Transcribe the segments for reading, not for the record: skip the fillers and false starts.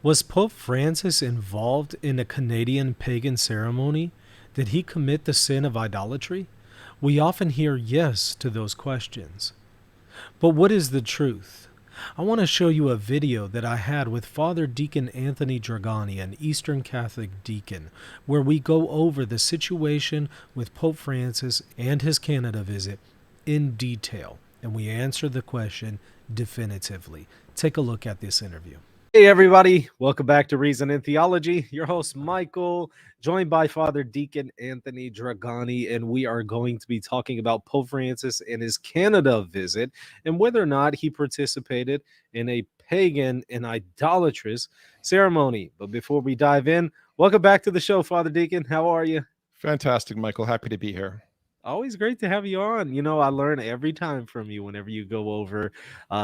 Was Pope Francis involved in a Canadian pagan ceremony? Did he commit the sin of idolatry? We often hear yes to those questions. But what is the truth? I want to show you a video that I had with Father Deacon Anthony Dragani, an Eastern Catholic deacon, where we go over the situation with Pope Francis and his Canada visit in detail, and we answer the question definitively. Take a look at this interview. Hey, everybody. Welcome back to Reason and Theology. Your host, Michael, joined by Father Deacon Anthony Dragani, and we are going to be talking about Pope Francis and his Canada visit and whether or not he participated in a pagan and idolatrous ceremony. But before we dive in, welcome back to the show, Father Deacon. How are you? Fantastic, Michael. Happy to be here. Always great to have you on. You know, I learn every time from you whenever you go over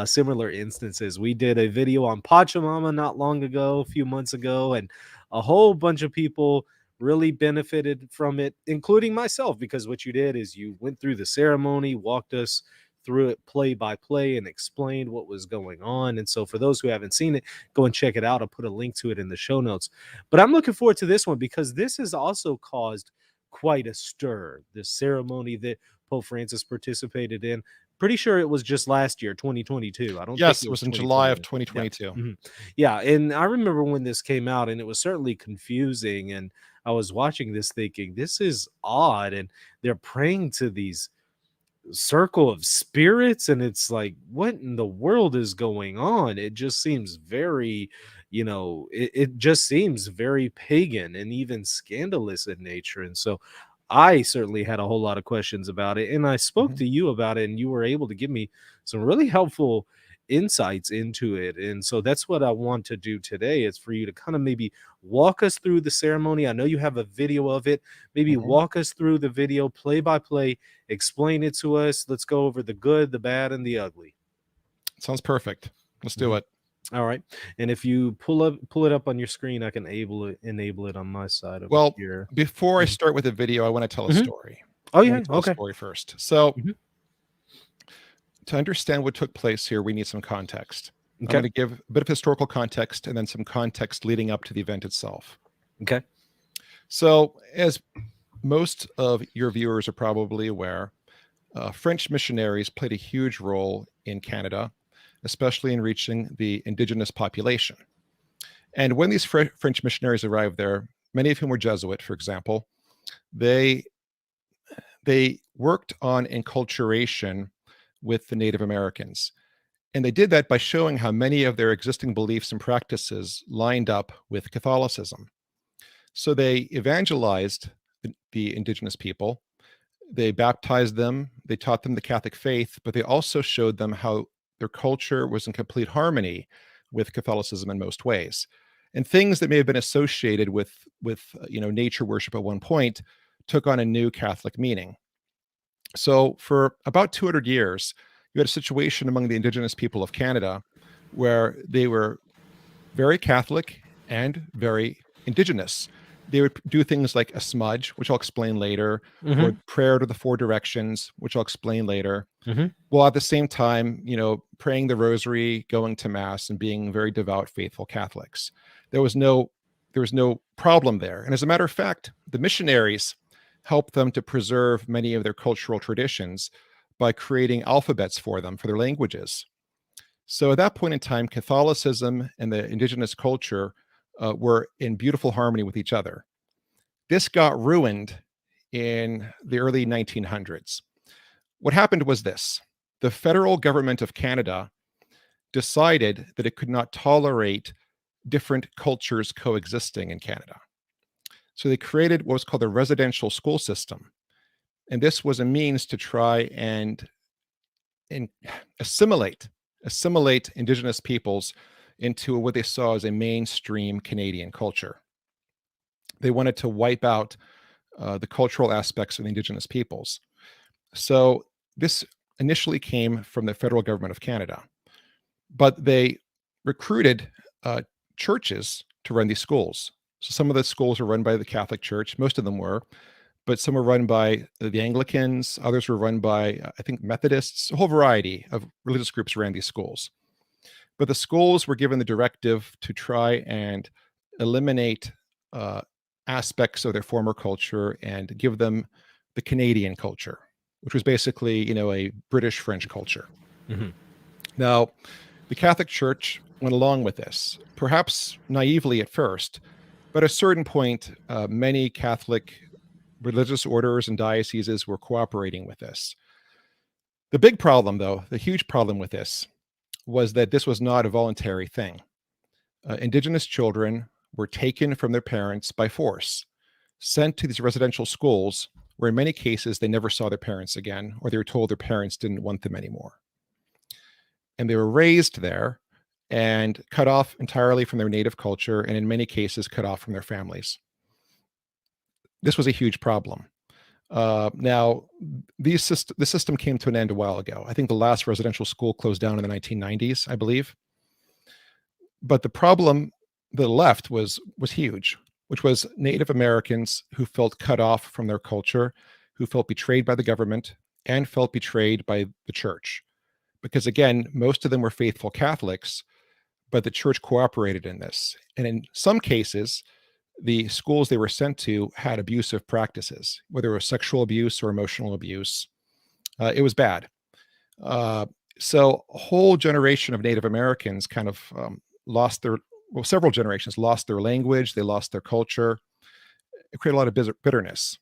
similar instances. We did a video on Pachamama not long ago, a few months ago, and a whole bunch of people really benefited from it, including myself, because what you did is you went through the ceremony, walked us through it play by play, and explained what was going on. And so for those who haven't seen it, go and check it out. I'll put a link to it in the show notes. But I'm looking forward to this one because this has also caused quite a stir. The ceremony that Pope Francis participated in, pretty sure it was just last year, 2022. I don't Yes, think it was in July of 2022. Yeah. Yeah, and I remember when this came out, and it was certainly confusing. And I was watching this thinking, this is odd, and they're praying to these circle of spirits, and it's like, what in the world is going on? It just seems very, it just seems very pagan and even scandalous in nature. And so I certainly had a whole lot of questions about it, and I spoke to you about it, and you were able to give me some really helpful insights into it. And so that's what I want to do today, is for you to kind of maybe walk us through the ceremony. I know you have a video of it. Maybe walk us through the video play by play, explain it to us. Let's go over the good, the bad, and the ugly. Sounds perfect. Let's do it. All right. And if you pull it up on your screen, I can enable it on my side over Well, here. before I start with the video, I want to tell a story. Oh, yeah. Okay. A story first. So to understand what took place here, we need some context. Okay. I'm going to give a bit of historical context and then some context leading up to the event itself. Okay. So as most of your viewers are probably aware, French missionaries played a huge role in Canada, especially in reaching the indigenous population. And when these French missionaries arrived there, many of whom were Jesuit, for example, they worked on enculturation with the Native Americans. And they did that by showing how many of their existing beliefs and practices lined up with Catholicism. So they evangelized the indigenous people. They baptized them. They taught them the Catholic faith, but they also showed them how their culture was in complete harmony with Catholicism in most ways. And things that may have been associated with nature worship at one point took on a new Catholic meaning. So for about 200 years, you had a situation among the indigenous people of Canada where they were very Catholic and very indigenous. They would do things like a smudge, which I'll explain later, or prayer to the four directions, which I'll explain later. While at the same time, praying the rosary, going to mass, and being very devout, faithful Catholics. There was no problem there. And as a matter of fact, the missionaries helped them to preserve many of their cultural traditions by creating alphabets for them, for their languages. So at that point in time, Catholicism and the indigenous culture were in beautiful harmony with each other. This got ruined in the early 1900s. What happened was this: the federal government of Canada decided that it could not tolerate different cultures coexisting in Canada. So they created what was called the residential school system. And this was a means to try and assimilate indigenous peoples into what they saw as a mainstream Canadian culture. They wanted to wipe out the cultural aspects of the indigenous peoples. So this initially came from the federal government of Canada, but they recruited churches to run these schools. So some of the schools were run by the Catholic Church, most of them were, but some were run by the Anglicans, others were run by, I think, Methodists. A whole variety of religious groups ran these schools. But the schools were given the directive to try and eliminate aspects of their former culture and give them the Canadian culture, which was basically, a British French culture. Mm-hmm. Now, the Catholic Church went along with this, perhaps naively at first, but at a certain point, many Catholic religious orders and dioceses were cooperating with this. The big problem, though, the huge problem with this, was that this was not a voluntary thing. Indigenous children were taken from their parents by force, sent to these residential schools where in many cases they never saw their parents again, or they were told their parents didn't want them anymore. And they were raised there and cut off entirely from their native culture, and in many cases cut off from their families. This was a huge problem. Now, the system came to an end a while ago. I think the last residential school closed down in the 1990s, I believe. But the problem that left was huge, which was Native Americans who felt cut off from their culture, who felt betrayed by the government, and felt betrayed by the church. Because again, most of them were faithful Catholics, but the church cooperated in this. And in some cases, the schools they were sent to had abusive practices, whether it was sexual abuse or emotional abuse. It was bad. So a whole generation of Native Americans kind of several generations lost their language, they lost their culture. It created a lot of bitterness.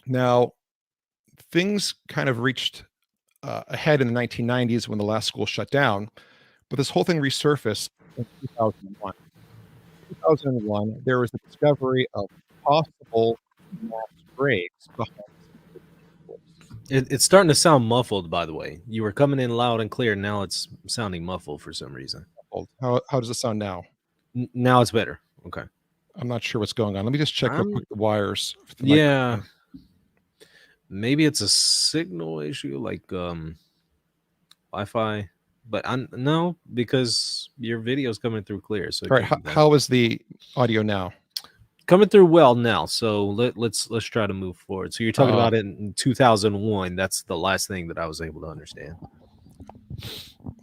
Now, things kind of reached ahead in the 1990s when the last school shut down, but this whole thing resurfaced in 2001. In 2001, there was the discovery of possible mass graves behind schools. It's starting to sound muffled, by the way. You were coming in loud and clear. Now it's sounding muffled for some reason. How does it sound now? Now it's better. Okay. I'm not sure what's going on. Let me just check real quick the wires. Yeah. Maybe it's a signal issue, like Wi-Fi. But no, because your video is coming through clear. So all right, how is the audio now? Coming through well now. So let's try to move forward. So you're talking about it in 2001. That's the last thing that I was able to understand.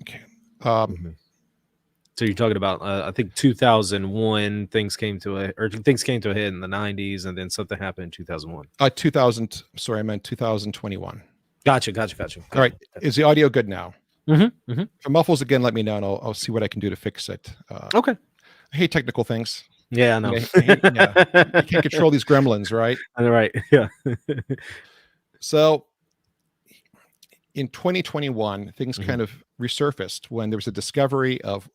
Okay. So you're talking about I think 2001 things came to a head in the 90s, and then something happened in 2001. 2000. Sorry, I meant 2021. Gotcha. All right. Is the audio good now? Mm-hmm. Mm-hmm. If it muffles again, let me know, and I'll see what I can do to fix it. Okay. I hate technical things. Yeah, I know. You can't control these gremlins, right? Right. Yeah. So in 2021, things kind of resurfaced when there was a discovery of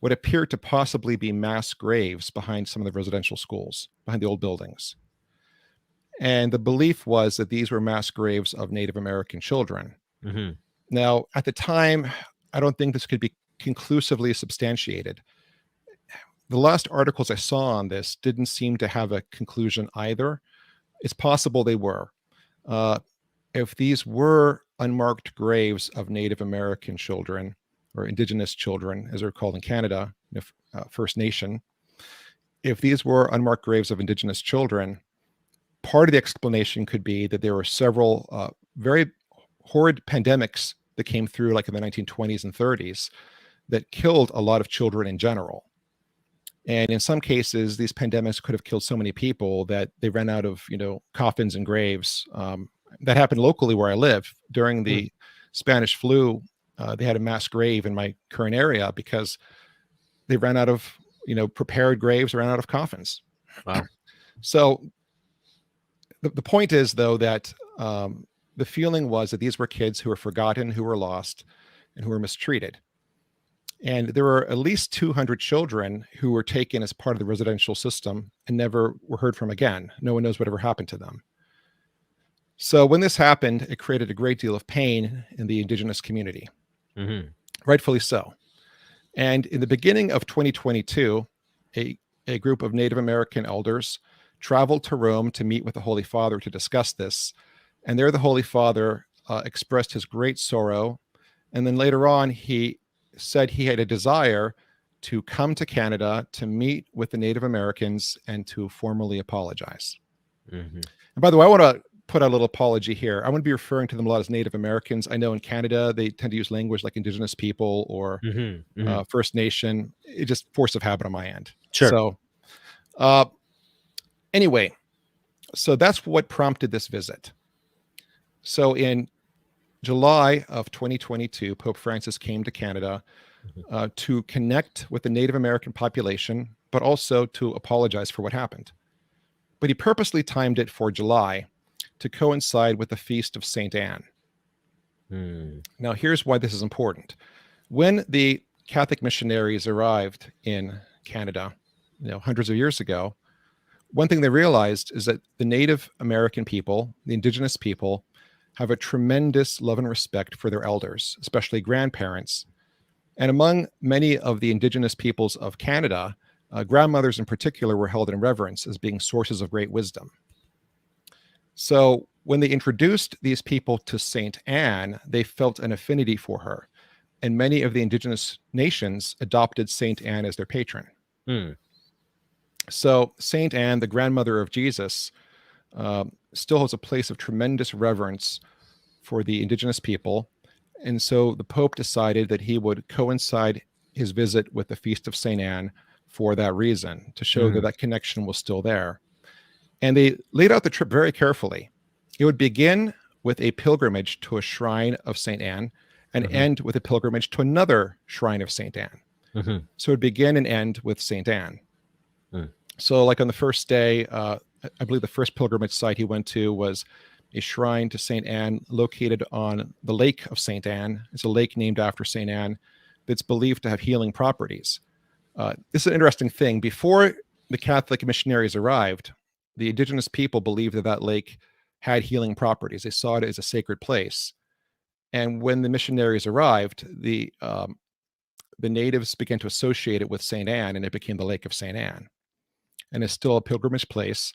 what appeared to possibly be mass graves behind some of the residential schools, behind the old buildings. And the belief was that these were mass graves of Native American children. Mm-hmm. Now, at the time, I don't think this could be conclusively substantiated. The last articles I saw on this didn't seem to have a conclusion either. It's possible they were. If these were unmarked graves of Native American children, or Indigenous children, as they're called in Canada, First Nation, if these were unmarked graves of Indigenous children, part of the explanation could be that there were several very horrid pandemics that came through, like in the 1920s and 30s, that killed a lot of children in general. And in some cases, these pandemics could have killed so many people that they ran out of, coffins and graves. That happened locally where I live. During the Spanish flu, they had a mass grave in my current area because they ran out of, prepared graves, ran out of coffins. Wow. So the point is, though, that the feeling was that these were kids who were forgotten, who were lost, and who were mistreated. And there were at least 200 children who were taken as part of the residential system and never were heard from again. No one knows whatever happened to them. So when this happened, it created a great deal of pain in the Indigenous community, rightfully so. And in the beginning of 2022, a group of Native American elders traveled to Rome to meet with the Holy Father to discuss this. And there the Holy Father expressed his great sorrow. And then later on, he said he had a desire to come to Canada to meet with the Native Americans and to formally apologize. And by the way, I want to put out a little apology here. I wouldn't be referring to them a lot as Native Americans. I know in Canada, they tend to use language like Indigenous people or First Nation. It's just force of habit on my end. Sure. So anyway, so that's what prompted this visit. So in July of 2022, Pope Francis came to Canada to connect with the Native American population, but also to apologize for what happened. But he purposely timed it for July to coincide with the feast of Saint Anne. Now, here's why this is important. When the Catholic missionaries arrived in Canada, hundreds of years ago, one thing they realized is that the Native American people, the Indigenous people, have a tremendous love and respect for their elders, especially grandparents. And among many of the Indigenous peoples of Canada, grandmothers in particular were held in reverence as being sources of great wisdom. So when they introduced these people to Saint Anne, they felt an affinity for her. And many of the Indigenous nations adopted Saint Anne as their patron. So Saint Anne, the grandmother of Jesus, still holds a place of tremendous reverence for the Indigenous people. And so the Pope decided that he would coincide his visit with the Feast of Saint Anne for that reason, to show that that connection was still there. And they laid out the trip very carefully. It would begin with a pilgrimage to a shrine of Saint Anne and end with a pilgrimage to another shrine of Saint Anne. So it would begin and end with Saint Anne. So like on the first day, I believe the first pilgrimage site he went to was a shrine to Saint Anne located on the lake of Saint Anne. It's a lake named after Saint Anne that's believed to have healing properties. This is an interesting thing. Before the Catholic missionaries arrived, the Indigenous people believed that that lake had healing properties. They saw it as a sacred place. And when the missionaries arrived, the natives began to associate it with Saint Anne, and it became the Lake of Saint Anne. And it's still a pilgrimage place.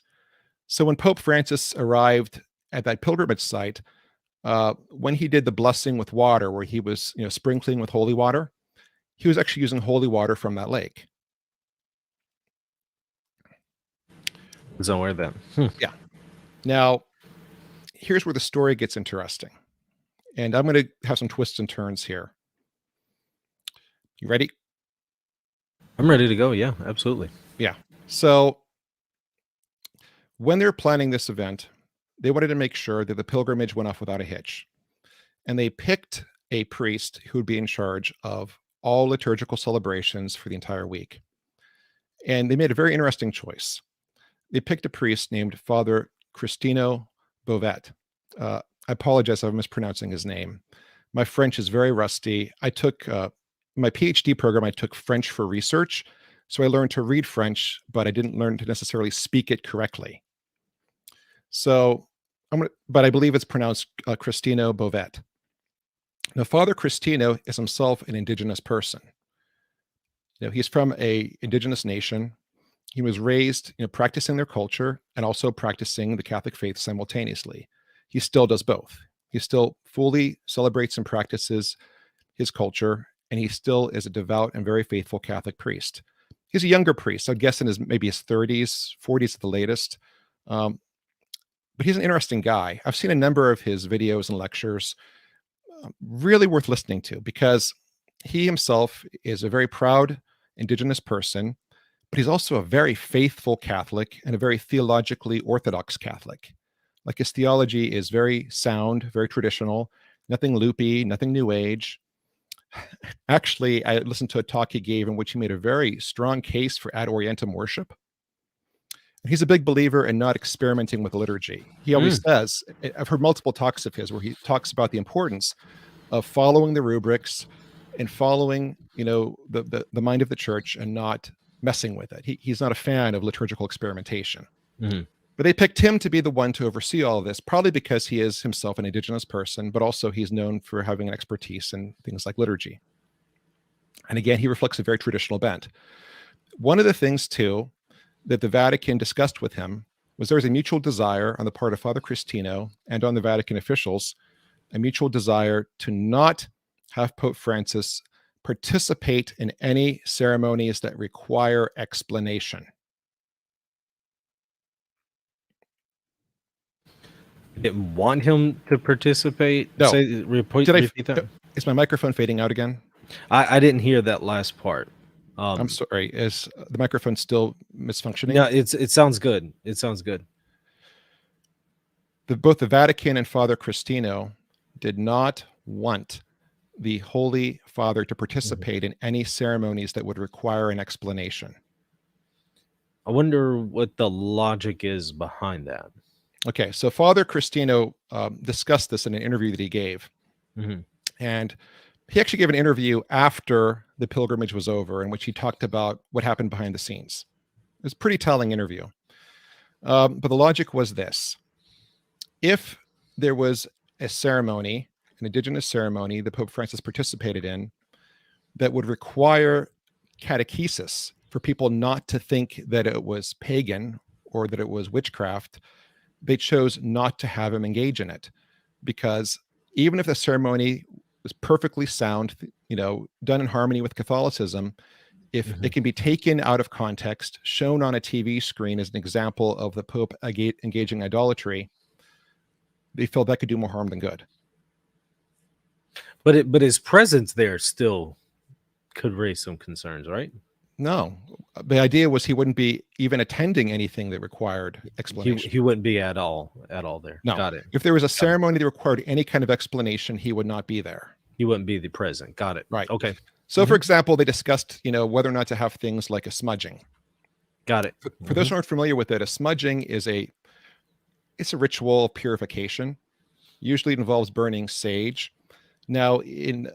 So when Pope Francis arrived at that pilgrimage site, when he did the blessing with water, where he was, sprinkling with holy water, he was actually using holy water from that lake. Was unaware of that. Yeah. Now, here's where the story gets interesting. And I'm going to have some twists and turns here. You ready? I'm ready to go. Yeah, absolutely. Yeah. So when they're planning this event, they wanted to make sure that the pilgrimage went off without a hitch. And they picked a priest who would be in charge of all liturgical celebrations for the entire week. And they made a very interesting choice. They picked a priest named Father Cristino Bovet. I apologize if I'm mispronouncing his name. My French is very rusty. I took my PhD program, I took French for research. So I learned to read French, but I didn't learn to necessarily speak it correctly. So, but I believe it's pronounced Cristino Bovet. Now, Father Cristino is himself an Indigenous person. He's from a Indigenous nation. He was raised, practicing their culture and also practicing the Catholic faith simultaneously. He still does both. He still fully celebrates and practices his culture, and he still is a devout and very faithful Catholic priest. He's a younger priest, I'd guess maybe his 30s, 40s at the latest. But he's an interesting guy. I've seen a number of his videos and lectures, really worth listening to, because he himself is a very proud Indigenous person, but he's also a very faithful Catholic and a very theologically orthodox Catholic. Like, his theology is very sound, very traditional, nothing loopy, nothing new age. Actually, I listened to a talk he gave in which he made a very strong case for ad orientem worship. He's a big believer in not experimenting with liturgy. He always says, I've heard multiple talks of his where he talks about the importance of following the rubrics and following, the mind of the church and not messing with it. He's not a fan of liturgical experimentation. But they picked him to be the one to oversee all of this, probably because he is himself an Indigenous person, but also he's known for having an expertise in things like liturgy. And again, he reflects a very traditional bent. One of the things, too, that the Vatican discussed with him was there was a mutual desire on the part of Father Cristino and on the Vatican officials, a mutual desire to not have Pope Francis participate in any ceremonies that require explanation. Didn't want him to participate. No. Repeat that. Is my microphone fading out again? I didn't hear that last part. I'm sorry. Is the microphone still misfunctioning? No, it sounds good. It sounds good. Both the Vatican and Father Cristino did not want the Holy Father to participate in any ceremonies that would require an explanation. I wonder what the logic is behind that. Okay, so Father Cristino discussed this in an interview that he gave. And he actually gave an interview after the pilgrimage was over in which he talked about what happened behind the scenes. It was a pretty telling interview. But the logic was this. If there was a ceremony, an indigenous ceremony that Pope Francis participated in that would require catechesis for people not to think that it was pagan or that it was witchcraft, they chose not to have him engage in it, because even if the ceremony was perfectly sound, done in harmony with Catholicism, if it can be taken out of context, shown on a TV screen as an example of the Pope engaging idolatry, they felt that could do more harm than good. But his presence there still could raise some concerns, right? No, the idea was he wouldn't be even attending anything that required explanation. He wouldn't be at all there. No. Got it. If there was a ceremony that required any kind of explanation, he would not be there. He wouldn't be the present. Got it. Right. Okay. So, for example, they discussed, whether or not to have things like a smudging. Got it. For those who aren't familiar with it, a smudging is it's a ritual of purification. Usually it involves burning sage. Now, in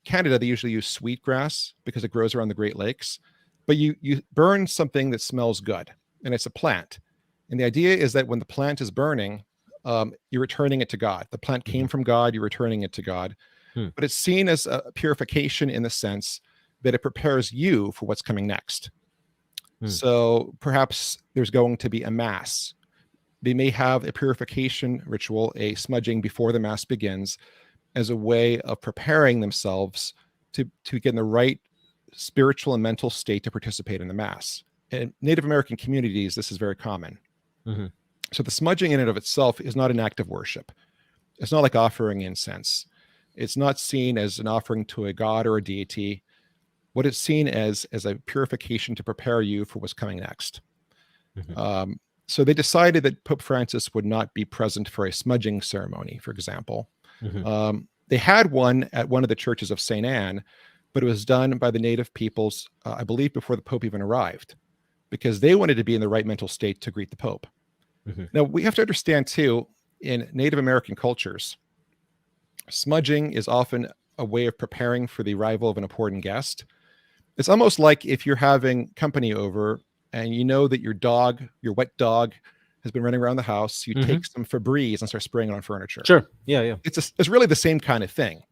Canada, they usually use sweetgrass because it grows around the Great Lakes. But you burn something that smells good, and it's a plant. And the idea is that when the plant is burning, you're returning it to God. The plant came from God, you're returning it to God. But it's seen as a purification in the sense that it prepares you for what's coming next. So perhaps there's going to be a mass. They may have a purification ritual, a smudging before the mass begins, as a way of preparing themselves to get in the right spiritual and mental state to participate in the mass. In Native American communities, this is very common. So the smudging in and of itself is not an act of worship. It's not like offering incense. It's not seen as an offering to a god or a deity. What it's seen as a purification to prepare you for what's coming next. So they decided that Pope Francis would not be present for a smudging ceremony, for example. They had one at one of the churches of St. Anne, but it was done by the native peoples, I believe, before the Pope even arrived, because they wanted to be in the right mental state to greet the Pope. Now, we have to understand, too, in Native American cultures, smudging is often a way of preparing for the arrival of an important guest. It's almost like if you're having company over and you know that your wet dog, has been running around the house, you take some Febreze and start spraying it on furniture. Sure. Yeah. It's really the same kind of thing.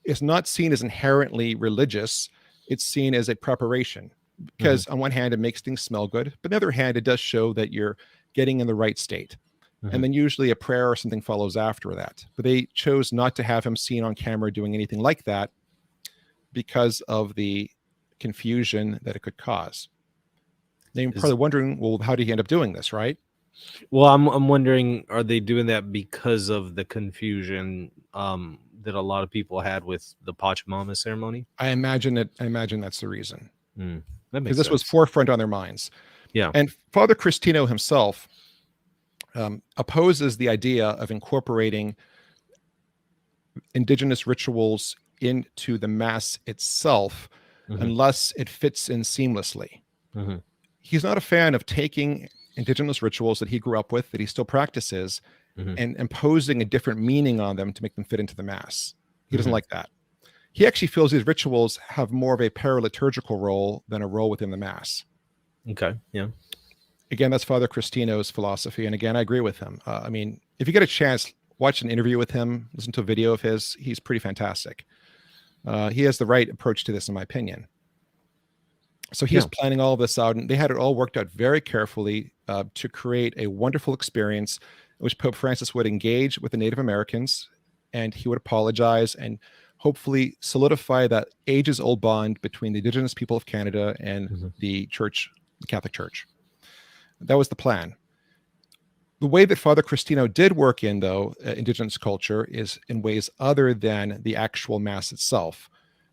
It's not seen as inherently religious. It's seen as a preparation because on one hand, it makes things smell good, but on the other hand, it does show that you're getting in the right state. And then usually a prayer or something follows after that. But they chose not to have him seen on camera doing anything like that because of the confusion that it could cause. Now you're probably wondering, well, how did he end up doing this, right? Well, I'm wondering, are they doing that because of the confusion that a lot of people had with the Pachamama ceremony? I imagine that's the reason. Because this was forefront on their minds. Yeah. And Father Cristino himself opposes the idea of incorporating indigenous rituals into the Mass itself unless it fits in seamlessly. He's not a fan of taking indigenous rituals that he grew up with, that he still practices, and imposing a different meaning on them to make them fit into the Mass. He doesn't like that. He actually feels these rituals have more of a paraliturgical role than a role within the Mass. Okay, yeah. Again, that's Father Cristino's philosophy. And again, I agree with him. I mean, if you get a chance, watch an interview with him, listen to a video of his, he's pretty fantastic. He has the right approach to this, in my opinion. So he was planning all of this out, and they had it all worked out very carefully to create a wonderful experience in which Pope Francis would engage with the Native Americans, and he would apologize and hopefully solidify that ages-old bond between the Indigenous people of Canada and the Church, the Catholic Church. That was the plan. The way that Father Cristino did work in, though, indigenous culture is in ways other than the actual Mass itself,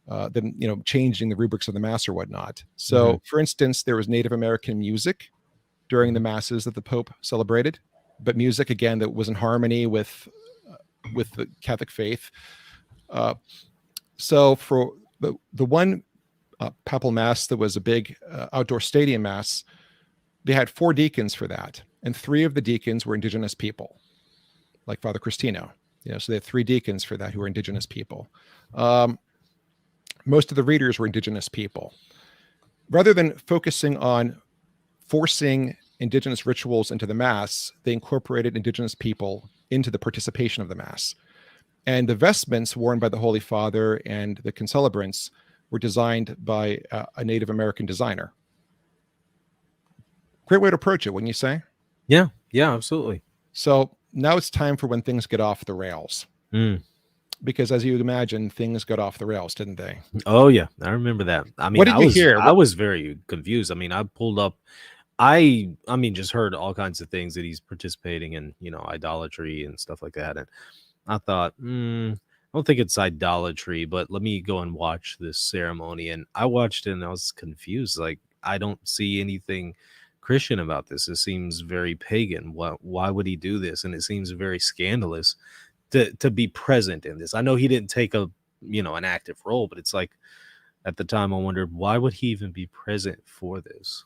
than, changing the rubrics of the Mass or whatnot. So, for instance, there was Native American music during the Masses that the Pope celebrated, but music, again, that was in harmony with the Catholic faith. So for the one papal Mass that was a big outdoor stadium Mass, they had 4 deacons for that, and 3 of the deacons were indigenous people, like Father Cristino. So they had 3 deacons for that who were indigenous people. Most of the readers were indigenous people. Rather than focusing on forcing indigenous rituals into the Mass, they incorporated indigenous people into the participation of the Mass. And the vestments worn by the Holy Father and the concelebrants were designed by a Native American designer. Great way to approach it, wouldn't you say? Yeah, absolutely. So now it's time for when things get off the rails. Because as you would imagine, things got off the rails, didn't they? Oh, yeah. I remember that. I mean, what did you hear? I was very confused. I mean, I pulled up, I mean, just heard all kinds of things that he's participating in, idolatry and stuff like that. And I thought, I don't think it's idolatry, but let me go and watch this ceremony. And I watched it and I was confused. Like, I don't see anything Christian about this. It seems very pagan. Why would he do this? And it seems very scandalous to be present in this. I know he didn't take an active role, but it's like at the time I wondered, why would he even be present for this?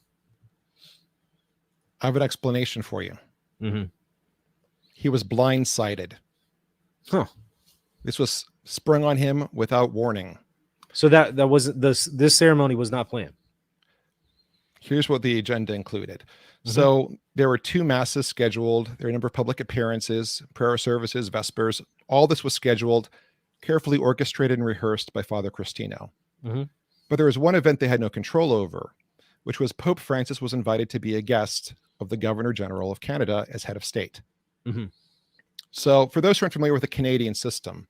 I have an explanation for you. Mm-hmm. He was blindsided. Huh. This was sprung on him without warning. So that wasn't this ceremony was not planned. Here's what the agenda included. So there were 2 Masses scheduled. There were a number of public appearances, prayer services, Vespers. All this was scheduled, carefully orchestrated and rehearsed by Father Cristino. But there was one event they had no control over, which was Pope Francis was invited to be a guest of the Governor General of Canada as head of state. So for those who aren't familiar with the Canadian system,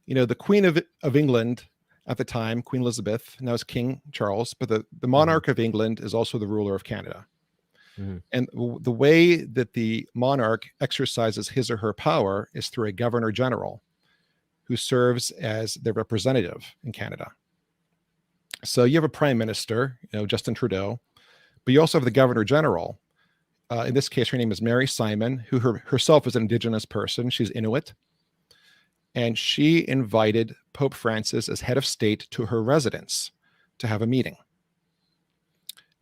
the Queen of England at the time, Queen Elizabeth, now is King Charles, but the monarch of England is also the ruler of Canada. And the way that the monarch exercises his or her power is through a Governor General who serves as their representative in Canada. So you have a Prime Minister, Justin Trudeau, but you also have the Governor General. In this case, her name is Mary Simon, who herself is an Indigenous person. She's Inuit. And she invited Pope Francis as head of state to her residence to have a meeting.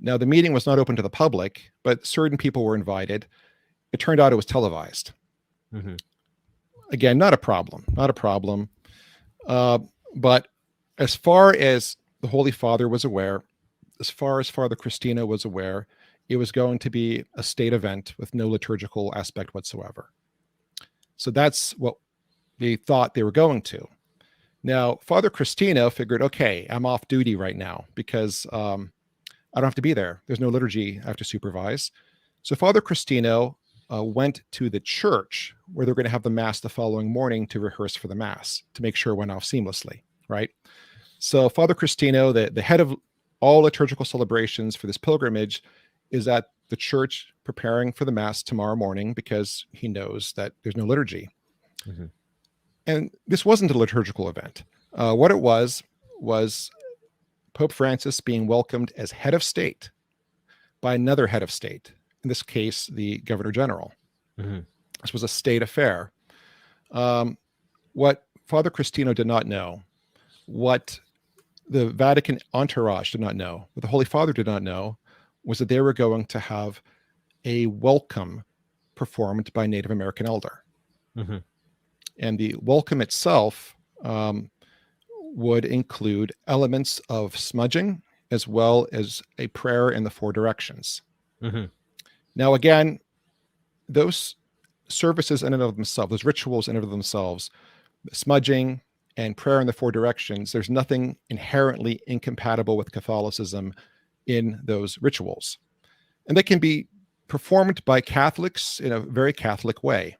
Now, the meeting was not open to the public, but certain people were invited. It turned out it was televised. Again, not a problem. But as far as the Holy Father was aware, as far as Father Cristino was aware, it was going to be a state event with no liturgical aspect whatsoever. So that's what they thought they were going to. Now, Father Cristino figured, okay, I'm off duty right now because I don't have to be there. There's no liturgy I have to supervise. So Father Cristino went to the church where they're going to have the Mass the following morning to rehearse for the Mass to make sure it went off seamlessly, right? So Father Cristino, the head of all liturgical celebrations for this pilgrimage, is at the church preparing for the Mass tomorrow morning because he knows that there's no liturgy. And this wasn't a liturgical event. What it was Pope Francis being welcomed as head of state by another head of state, in this case, the Governor General. This was a state affair. What Father Cristino did not know, what the Vatican entourage did not know, what the Holy Father did not know, was that they were going to have a welcome performed by a Native American elder. And the welcome itself would include elements of smudging as well as a prayer in the 4 directions. Now, again, those services in and of themselves, those rituals in and of themselves, smudging and prayer in the 4 directions, there's nothing inherently incompatible with Catholicism in those rituals. And they can be performed by Catholics in a very Catholic way.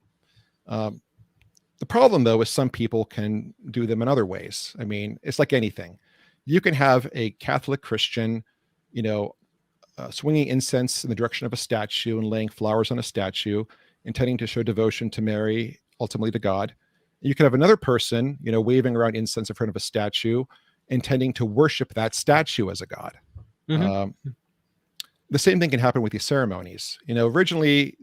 The problem, though, is some people can do them in other ways. I mean, it's like anything. You can have a Catholic Christian, swinging incense in the direction of a statue and laying flowers on a statue, intending to show devotion to Mary, ultimately to God. You could have another person, waving around incense in front of a statue, intending to worship that statue as a god. Mm-hmm. The same thing can happen with these ceremonies. Originally,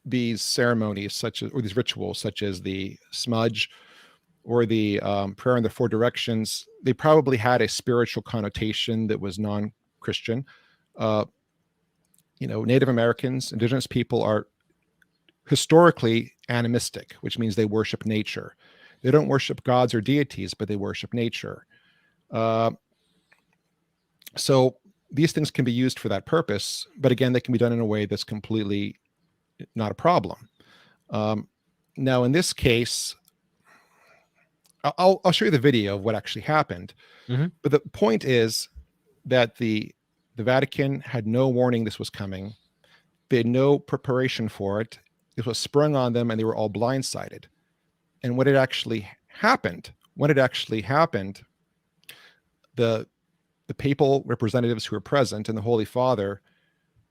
these ceremonies, or these rituals, such as the smudge or the prayer in the four directions, they probably had a spiritual connotation that was non-Christian. Native Americans, indigenous people, are historically animistic, which means they worship nature. They don't worship gods or deities, but they worship nature. So these things can be used for that purpose, but again, they can be done in a way that's completely not a problem. Now, in this case, I'll show you the video of what actually happened. Mm-hmm. But the point is that the Vatican had no warning this was coming. They had no preparation for it. It was sprung on them, and they were all blindsided. And when it actually happened, the papal representatives who were present and the Holy Father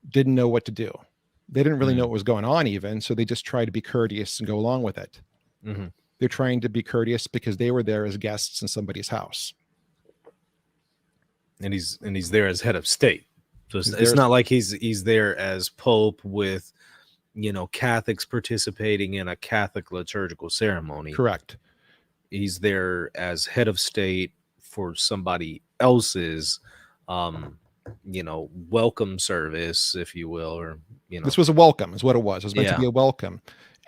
didn't know what to do. They didn't really know what was going on even, so they just tried to be courteous and go along with it. Mm-hmm. They're trying to be courteous because they were there as guests in somebody's house. And he's there as head of state. So it's not like he's there as Pope with, Catholics participating in a Catholic liturgical ceremony. Correct. He's there as head of state for somebody else's, welcome service, if you will, or, This was a welcome is what it was. It was meant to be a welcome.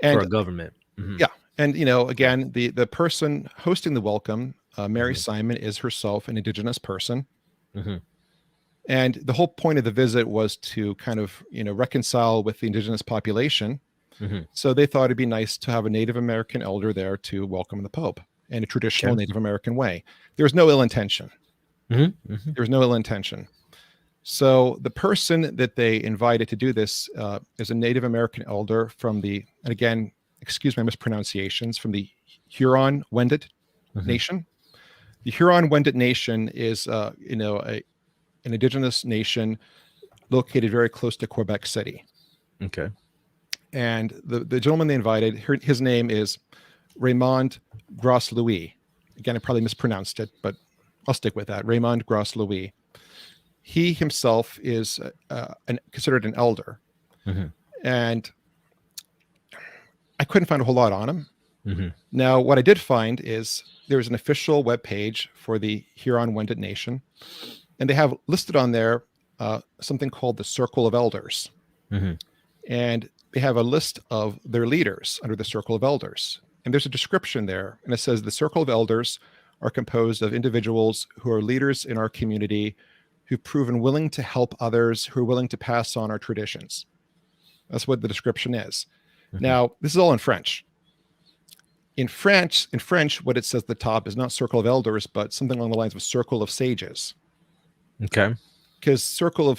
And for a government. Mm-hmm. Yeah. And, again, the person hosting the welcome, Mary Simon, is herself an indigenous person. Mm-hmm. And the whole point of the visit was to kind of, reconcile with the indigenous population. Mm-hmm. So they thought it'd be nice to have a Native American elder there to welcome the Pope in a traditional Native American way. There's no ill intention. Mm-hmm. Mm-hmm. There's no ill intention. So the person that they invited to do this is a Native American elder from and again, excuse my mispronunciations, from the Huron-Wendat Nation. The Huron-Wendat Nation is, an indigenous nation located very close to Quebec City. Okay. And the gentleman they invited, his name is Raymond Gros-Louis. Again, I probably mispronounced it, but I'll stick with that. Raymond Gros-Louis. He himself is considered an elder. Mm-hmm. And I couldn't find a whole lot on him. Mm-hmm. Now, what I did find is there's an official webpage for the Huron-Wendat Nation, and they have listed on there something called the Circle of Elders. Mm-hmm. And they have a list of their leaders under the Circle of Elders. And there's a description there, and it says the Circle of Elders are composed of individuals who are leaders in our community, who've proven willing to help others, who are willing to pass on our traditions. That's what the description is. Mm-hmm. Now, this is all in French. In French, what it says at the top is not Circle of Elders, but something along the lines of Circle of Sages. Okay. Because Circle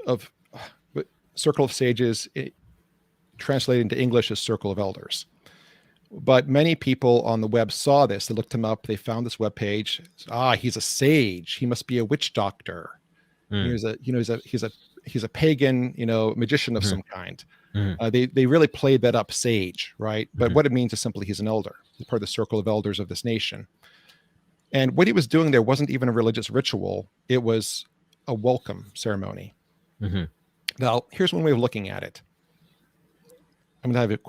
of Sages, translated into English, is Circle of Elders. But many people on the web saw this. They looked him up. They found this webpage. He's a sage. He must be a witch doctor. He's a pagan, magician of some kind. They really played that up, sage, right? But what it means is simply he's an elder. He's part of the Circle of Elders of this nation. And what he was doing there wasn't even a religious ritual. It was a welcome ceremony. Mm-hmm. Now, here's one way of looking at it. I'm going to have it.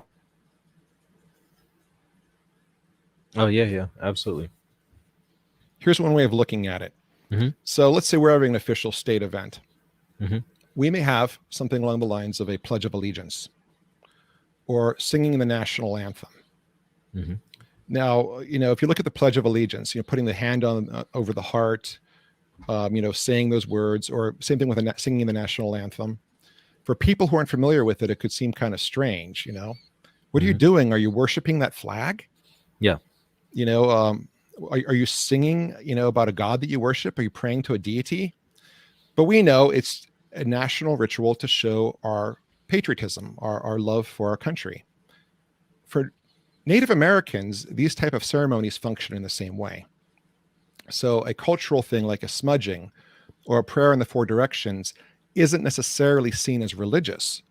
Oh, yeah, absolutely. Here's one way of looking at it. Mm-hmm. So let's say we're having an official state event. Mm-hmm. We may have something along the lines of a Pledge of Allegiance or singing the national anthem. Mm-hmm. Now, if you look at the Pledge of Allegiance, putting the hand on over the heart, saying those words, or same thing with singing the national anthem. For people who aren't familiar with it, it could seem kind of strange. What are you doing? Are you worshiping that flag? Yeah. Are you singing, about a god that you worship? Are you praying to a deity? But we know it's a national ritual to show our patriotism, our love for our country. For Native Americans, these type of ceremonies function in the same way. So a cultural thing like a smudging or a prayer in the four directions isn't necessarily seen as religious.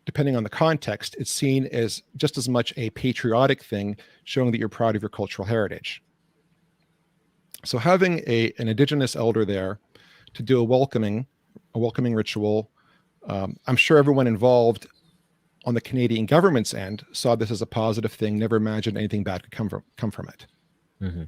depending on the context, it's seen as just as much a patriotic thing, showing that you're proud of your cultural heritage. So having an indigenous elder there to do a welcoming ritual, I'm sure everyone involved on the Canadian government's end saw this as a positive thing, never imagined anything bad could come from it. Mm-hmm.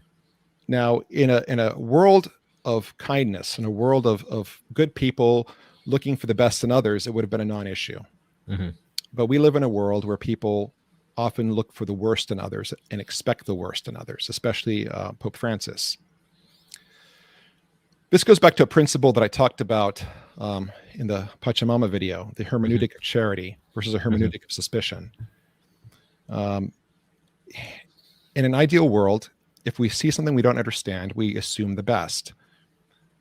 Now, in a world of kindness, in a world of good people looking for the best in others, it would have been a non-issue. Mm-hmm. But we live in a world where people often look for the worst in others and expect the worst in others, especially Pope Francis. This goes back to a principle that I talked about in the Pachamama video, the hermeneutic of charity versus a hermeneutic of suspicion. In an ideal world, if we see something we don't understand, we assume the best.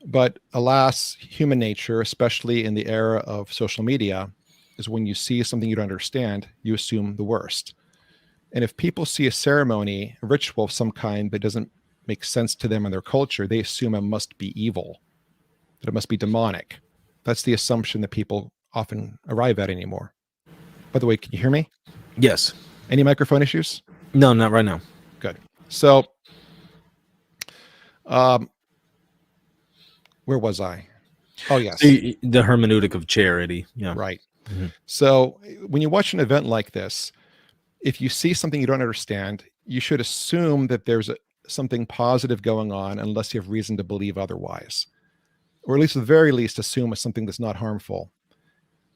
But alas, human nature, especially in the era of social media, is when you see something you don't understand, you assume the worst. And if people see a ceremony, a ritual of some kind that doesn't make sense to them and their culture, they assume it must be evil, that it must be demonic. That's the assumption that people often arrive at anymore. By the way, can you hear me? Yes. Any microphone issues? No, not right now. Good. So, where was I? Oh, yes. The hermeneutic of charity. Yeah. Right. Mm-hmm. So when you watch an event like this, if you see something you don't understand, you should assume that there's something positive going on unless you have reason to believe otherwise. Or at least at the very least, assume it's something that's not harmful.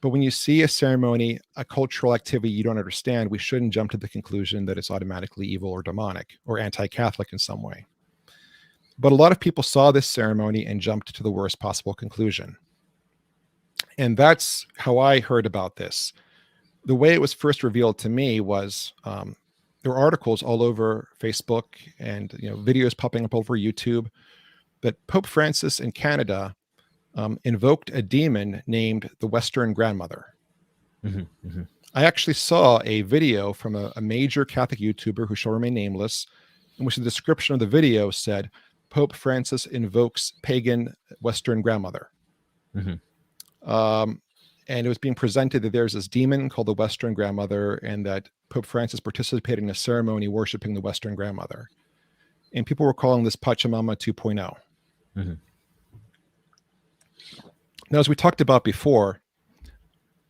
But when you see a ceremony, a cultural activity you don't understand, we shouldn't jump to the conclusion that it's automatically evil or demonic or anti-Catholic in some way. But a lot of people saw this ceremony and jumped to the worst possible conclusion. And that's how I heard about this. The way it was first revealed to me was there were articles all over Facebook and videos popping up over YouTube that Pope Francis in Canada invoked a demon named the Western Grandmother. Mm-hmm. Mm-hmm. I actually saw a video from a major Catholic YouTuber who shall remain nameless, in which the description of the video said, Pope Francis invokes pagan Western Grandmother. Mm-hmm. And it was being presented that there's this demon called the Western Grandmother, and that Pope Francis participated in a ceremony worshiping the Western Grandmother. And people were calling this Pachamama 2.0. Mm-hmm. Now, as we talked about before,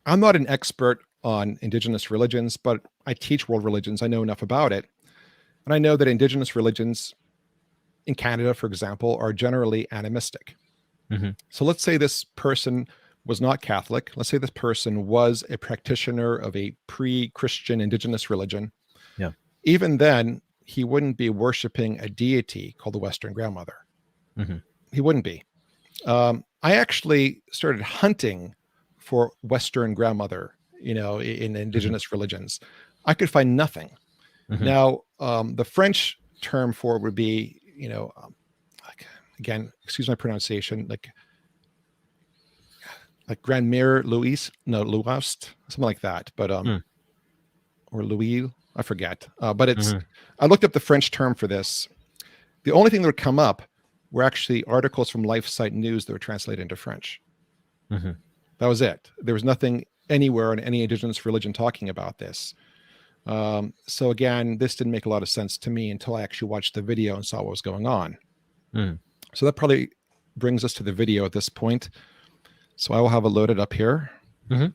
I'm not an expert on indigenous religions, but I teach world religions. I know enough about it. And I know that indigenous religions in Canada, for example, are generally animistic. Mm-hmm. So let's say this person was not Catholic. Let's say this person was a practitioner of a pre-Christian indigenous religion. Yeah. Even then, he wouldn't be worshiping a deity called the Western Grandmother. Mm-hmm. He wouldn't be. I actually started hunting for Western Grandmother, in indigenous religions. I could find nothing. Mm-hmm. Now, the French term for it would be, again, excuse my pronunciation, like Grand-Mère Louise, something like that. But or Louis, I forget. But it's I looked up the French term for this. The only thing that would come up were actually articles from LifeSite News that were translated into French. Mm-hmm. That was it. There was nothing anywhere in any indigenous religion talking about this. So again, this didn't make a lot of sense to me until I actually watched the video and saw what was going on. Mm. So that probably brings us to the video at this point. So I will have it loaded up here. Mm-hmm.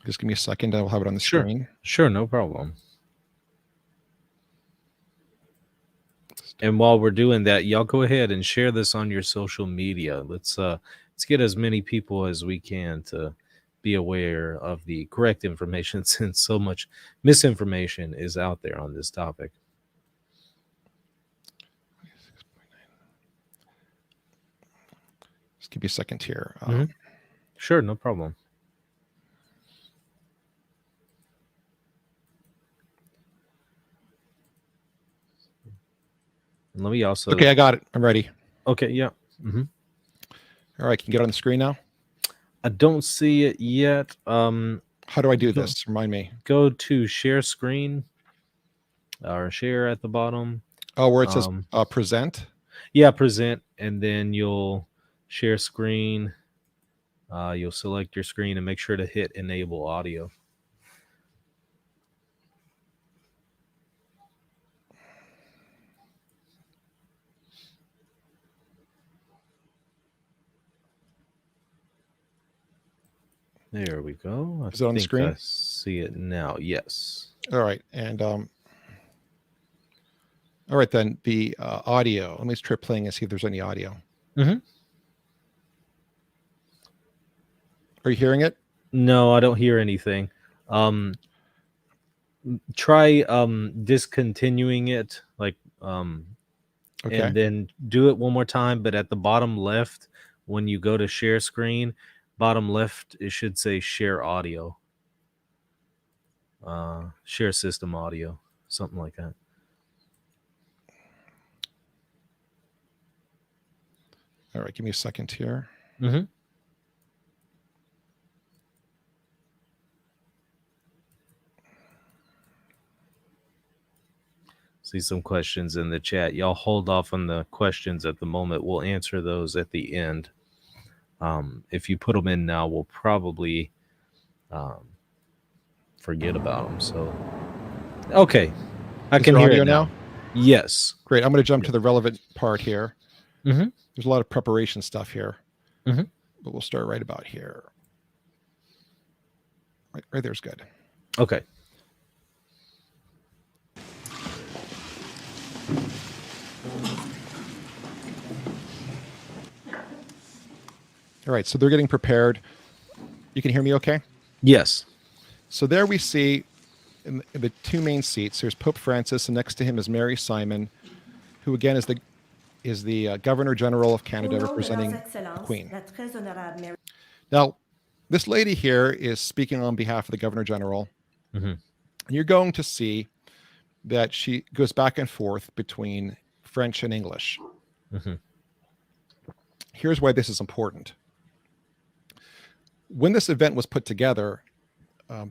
Just give me a second. I will have it on the screen. Sure, no problem. And while we're doing that, y'all go ahead and share this on your social media. Let's get as many people as we can to be aware of the correct information, since so much misinformation is out there on this topic. Just give me a second here. Sure, no problem. And let me also... Okay, I got it. I'm ready. Okay, yeah. Mm-hmm. All right, can you get on the screen now? I don't see it yet. How do I do this? Remind me. Go to share screen or share at the bottom. Oh, where it says present? Yeah, present, and then you'll share screen. You'll select your screen and make sure to hit enable audio. There we go. Is it on the screen? I see it now. Yes. All right. And all right, then the audio. Let me try playing and see if there's any audio. Mm-hmm. Are you hearing it? No, I don't hear anything. Try discontinuing it, like Okay. and then do it one more time, but at the bottom left, when you go to share screen, bottom left, it should say share audio. Share system audio, something like that. All right, give me a second here. Mm-hmm. See some questions in the chat. Y'all hold off on the questions at the moment. We'll answer those at the end. If you put them in now, we'll probably forget about them. So, okay, I can hear it now. Yes. Great. I'm going to jump to the relevant part here. Mm-hmm. There's a lot of preparation stuff here, Mm-hmm. but we'll start right about here. Right there's good. Okay. All right, so they're getting prepared. You can hear me okay? Yes. So there we see in the two main seats, there's Pope Francis, and next to him is Mary Simon, who again is the Governor General of Canada representing the Queen. Now, this lady here is speaking on behalf of the Governor General. Mm-hmm. And you're going to see that she goes back and forth between French and English. Mm-hmm. Here's why this is important. When this event was put together,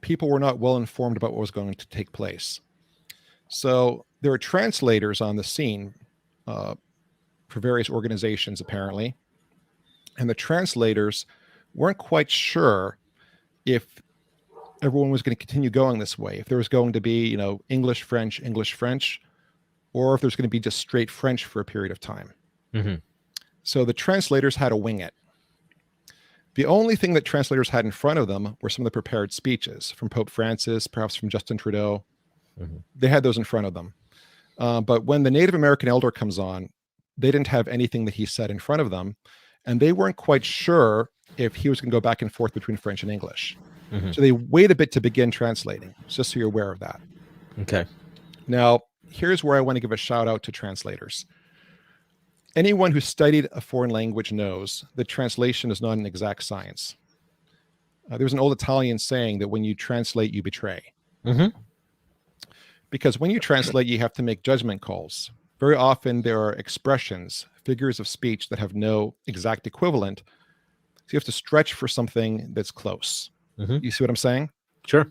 people were not well informed about what was going to take place. So there are translators on the scene for various organizations, apparently. And the translators weren't quite sure if everyone was going to continue going this way, if there was going to be, English, French, or if there's going to be just straight French for a period of time. Mm-hmm. So the translators had to wing it. The only thing that translators had in front of them were some of the prepared speeches from Pope Francis, perhaps from Justin Trudeau. Mm-hmm. They had those in front of them. But when the Native American elder comes on, they didn't have anything that he said in front of them. And they weren't quite sure if he was going to go back and forth between French and English. Mm-hmm. So they wait a bit to begin translating, just so you're aware of that. Okay. Now, here's where I want to give a shout out to translators. Anyone who studied a foreign language knows that translation is not an exact science. There's an old Italian saying that when you translate, you betray. Mm-hmm. Because when you translate, you have to make judgment calls. Very often there are expressions, figures of speech that have no exact equivalent. So you have to stretch for something that's close. Mm-hmm. You see what I'm saying? Sure.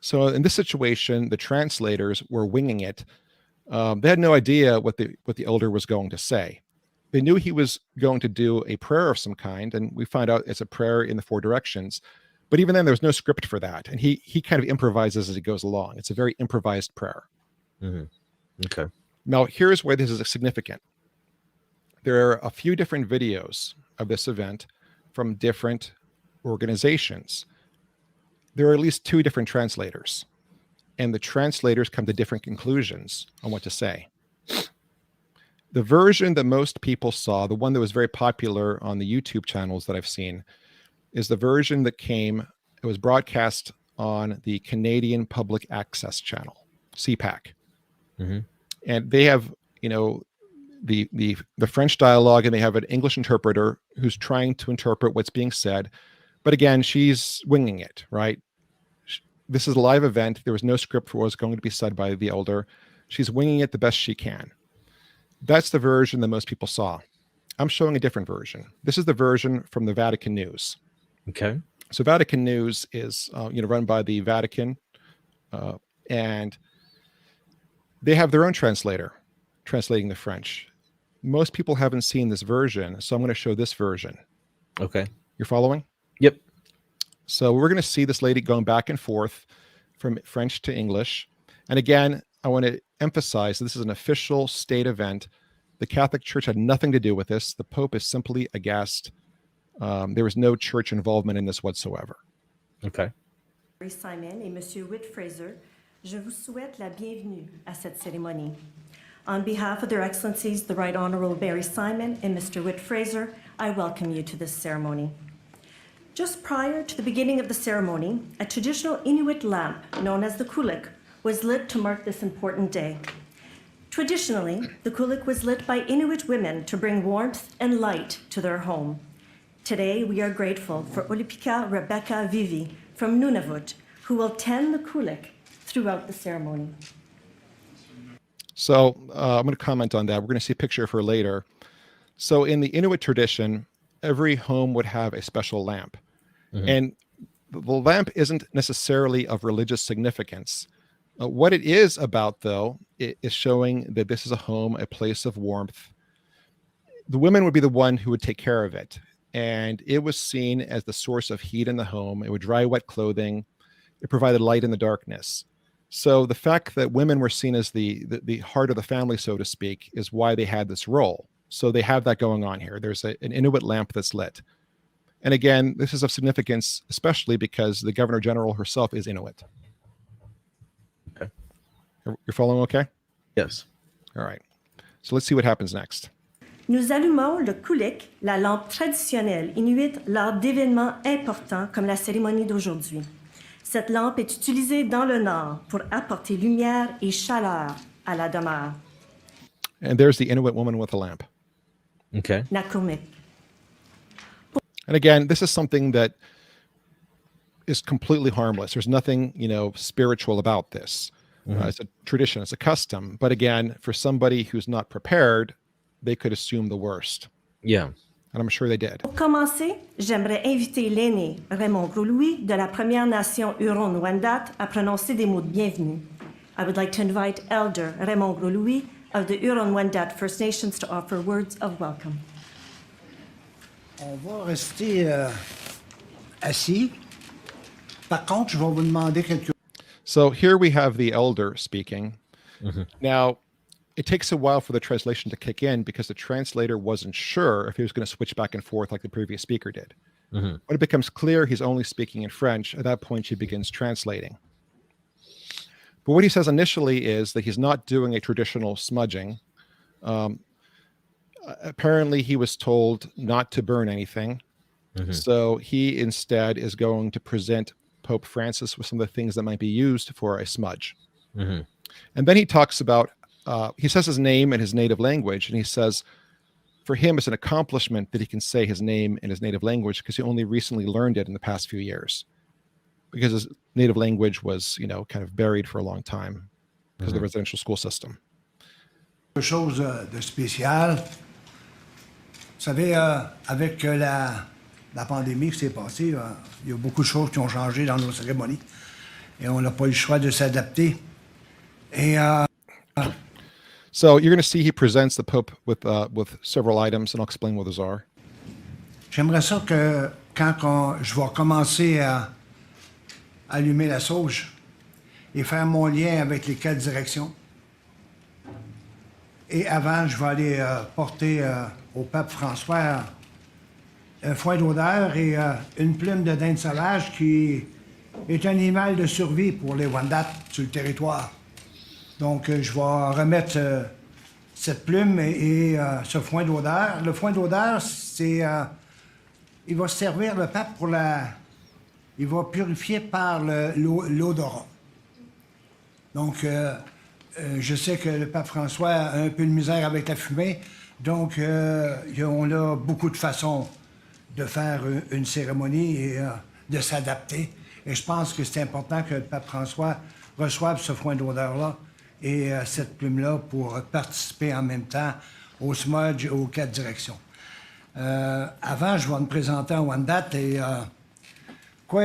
So in this situation, the translators were winging it. They had no idea what the elder was going to say. They knew he was going to do a prayer of some kind, and we find out it's a prayer in the four directions. But even then, there's no script for that, and he kind of improvises as he goes along. It's a very improvised prayer. Mm-hmm. Okay. Now, here's why this is significant. There are a few different videos of this event from different organizations. There are at least two different translators, and the translators come to different conclusions on what to say. The version that most people saw, the one that was very popular on the YouTube channels that I've seen, is the version that was broadcast on the Canadian Public Access Channel, CPAC. Mm-hmm. And they have, the French dialogue, and they have an English interpreter who's trying to interpret what's being said. But again, she's winging it, right? This is a live event. There was no script for what was going to be said by the elder. She's winging it the best she can. That's the version that most people saw. I'm showing a different version. This is the version from the Vatican News. Okay. So Vatican News is, run by the Vatican, and they have their own translator translating the French. Most people haven't seen this version, so I'm going to show this version. Okay. You're following? Yep. So we're going to see this lady going back and forth from French to English. And again, I want to emphasize this is an official state event. The Catholic Church had nothing to do with this. The Pope is simply a guest. There was no church involvement in this whatsoever. Okay. Simon et Monsieur Whit Fraser, je vous souhaite la bienvenue à cette cérémonie. On behalf of Their Excellencies, the Right Honorable Barry Simon and Mr. Whit Fraser, I welcome you to this ceremony. Just prior to the beginning of the ceremony, a traditional Inuit lamp known as the kulik was lit to mark this important day. Traditionally, the kulik was lit by Inuit women to bring warmth and light to their home. Today, we are grateful for Olipika Rebecca Vivi from Nunavut, who will tend the kulik throughout the ceremony. So I'm going to comment on that. We're going to see a picture of her later. So in the Inuit tradition, every home would have a special lamp. And the lamp isn't necessarily of religious significance. What it is about, though, is showing that this is a home, a place of warmth. The women would be the one who would take care of it. And it was seen as the source of heat in the home. It would dry wet clothing. It provided light in the darkness. So the fact that women were seen as the heart of the family, so to speak, is why they had this role. So they have that going on here. There's an Inuit lamp that's lit. And again, this is of significance, especially because the Governor General herself is Inuit. Okay. You're following okay? Yes. All right. So let's see what happens next. Nous allumons le kulik, la lampe traditionnelle inuite, lors d'événements importants comme la cérémonie d'aujourd'hui. Cette lampe est utilisée dans le Nord pour apporter lumière et chaleur à la demeure. And there's the Inuit woman with a lamp. Okay. Nakumik. And again, this is something that is completely harmless. There's nothing, spiritual about this. It's a tradition, it's a custom. But again, for somebody who's not prepared, they could assume the worst. Yeah. And I'm sure they did. Pour commencer, j'aimerais inviter l'aîné Raymond Gros-Louis de la Première Nation Huron-Wendat à prononcer des mots de bienvenue. I would like to invite Elder Raymond Gros-Louis of the Huron-Wendat First Nations to offer words of welcome. On va rester assis. Par contre, je vais vous demander quelque. So here we have the elder speaking. Now, it takes a while for the translation to kick in because the translator wasn't sure if he was going to switch back and forth like the previous speaker did. When it becomes clear he's only speaking in French, at that point she begins translating. But what he says initially is that he's not doing a traditional smudging. Apparently he was told not to burn anything. So he instead is going to present Pope Francis with some of the things that might be used for a smudge. And then he talks about, he says his name in his native language, and he says for him it's an accomplishment that he can say his name in his native language because he only recently learned it in the past few years. Because his native language was, kind of buried for a long time because of the residential school system. Quelque chose de spécial. Vous savez, avec la pandémie qui s'est passée, il y a beaucoup de choses qui ont changé dans nos cérémonies et on n'a pas eu le choix de s'adapter. Et so you're going to see he presents the Pope with several items, and I'll explain what those are. J'aimerais ça que quand je vais commencer à allumer la sauge et faire mon lien avec les 4 directions. Et avant, je vais aller porter au pape François un foin d'odeur et une plume de dinde sauvage qui est un animal de survie pour les Wendat sur le territoire. Donc, je vais remettre cette plume et ce foin d'odeur. Le foin d'odeur, c'est... il va servir le pape pour la... Il va purifier par l'odorat. Donc, je sais que le pape François a un peu de misère avec la fumée. Donc, on a beaucoup de façons de faire une cérémonie et de s'adapter. Et je pense que c'est important que le pape François reçoive ce foin d'odeur-là et cette plume-là pour participer en même temps au smudge aux 4 directions. Avant, je vais me présenter en Wendat et quoi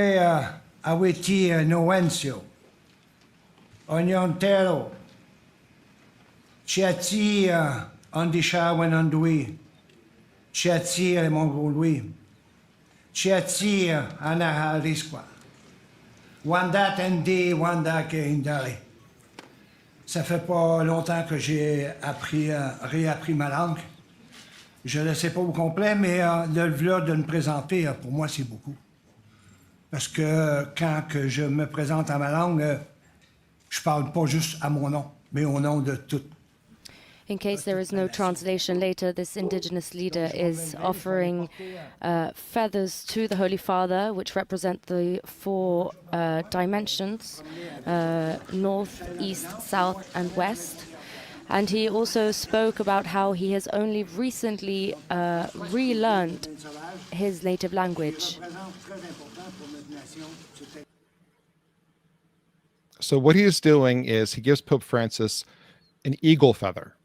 aweti noencio, oniontero, chiati andisha wenandui, chiati le mongolui, Chiati anaharisqua. Wanda tendi, wanda ke indari. Ça fait pas longtemps que j'ai réappris ma langue. Je ne le sais pas au complet, mais de me présenter, pour moi, c'est beaucoup. Parce que quand que je me présente à ma langue, je parle pas juste à mon nom, mais au nom de tout. In case there is no translation later, this indigenous leader is offering feathers to the Holy Father, which represent the four dimensions, north, east, south, and west. And he also spoke about how he has only recently relearned his native language. So what he is doing is he gives Pope Francis an eagle feather.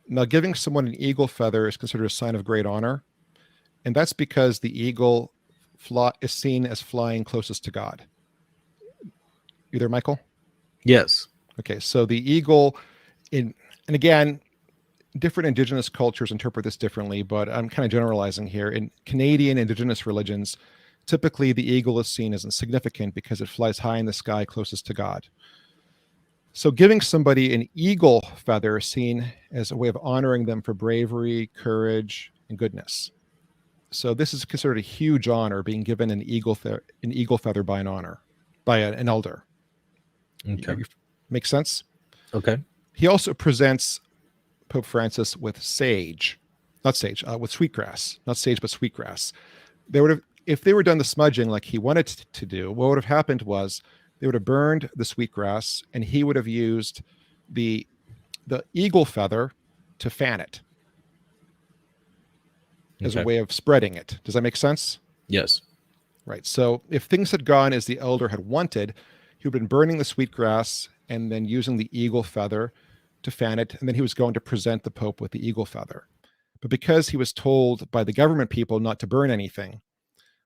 Now, giving someone an eagle feather is considered a sign of great honor, and that's because the eagle is seen as flying closest to God. You there, Michael? Yes. Okay, so the eagle, and again, different indigenous cultures interpret this differently, but I'm kind of generalizing here. In Canadian indigenous religions, typically the eagle is seen as insignificant because it flies high in the sky closest to God. So giving somebody an eagle feather is seen as a way of honoring them for bravery, courage, and goodness. So this is considered a huge honor, being given an eagle feather by an elder. Okay. Makes sense? Okay. He also presents Pope Francis with with sweetgrass, not sage, but sweetgrass. If they were done the smudging like he wanted to do, what would have happened was they would have burned the sweetgrass, and he would have used the eagle feather to fan it as a way of spreading it. Does that make sense? Yes. Right. So if things had gone as the elder had wanted, he would have been burning the sweetgrass and then using the eagle feather to fan it, and then he was going to present the Pope with the eagle feather. But because he was told by the government people not to burn anything,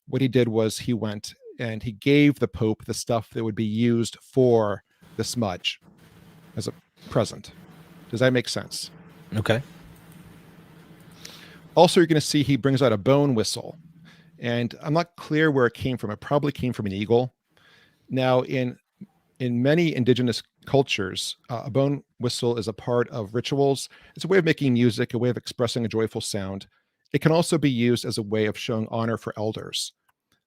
what he did was he went and he gave the Pope the stuff that would be used for the smudge as a present. Does that make sense? Okay. Also, you're going to see he brings out a bone whistle. And I'm not clear where it came from. It probably came from an eagle. Now, in many indigenous cultures, a bone whistle is a part of rituals. It's a way of making music, a way of expressing a joyful sound. It can also be used as a way of showing honor for elders.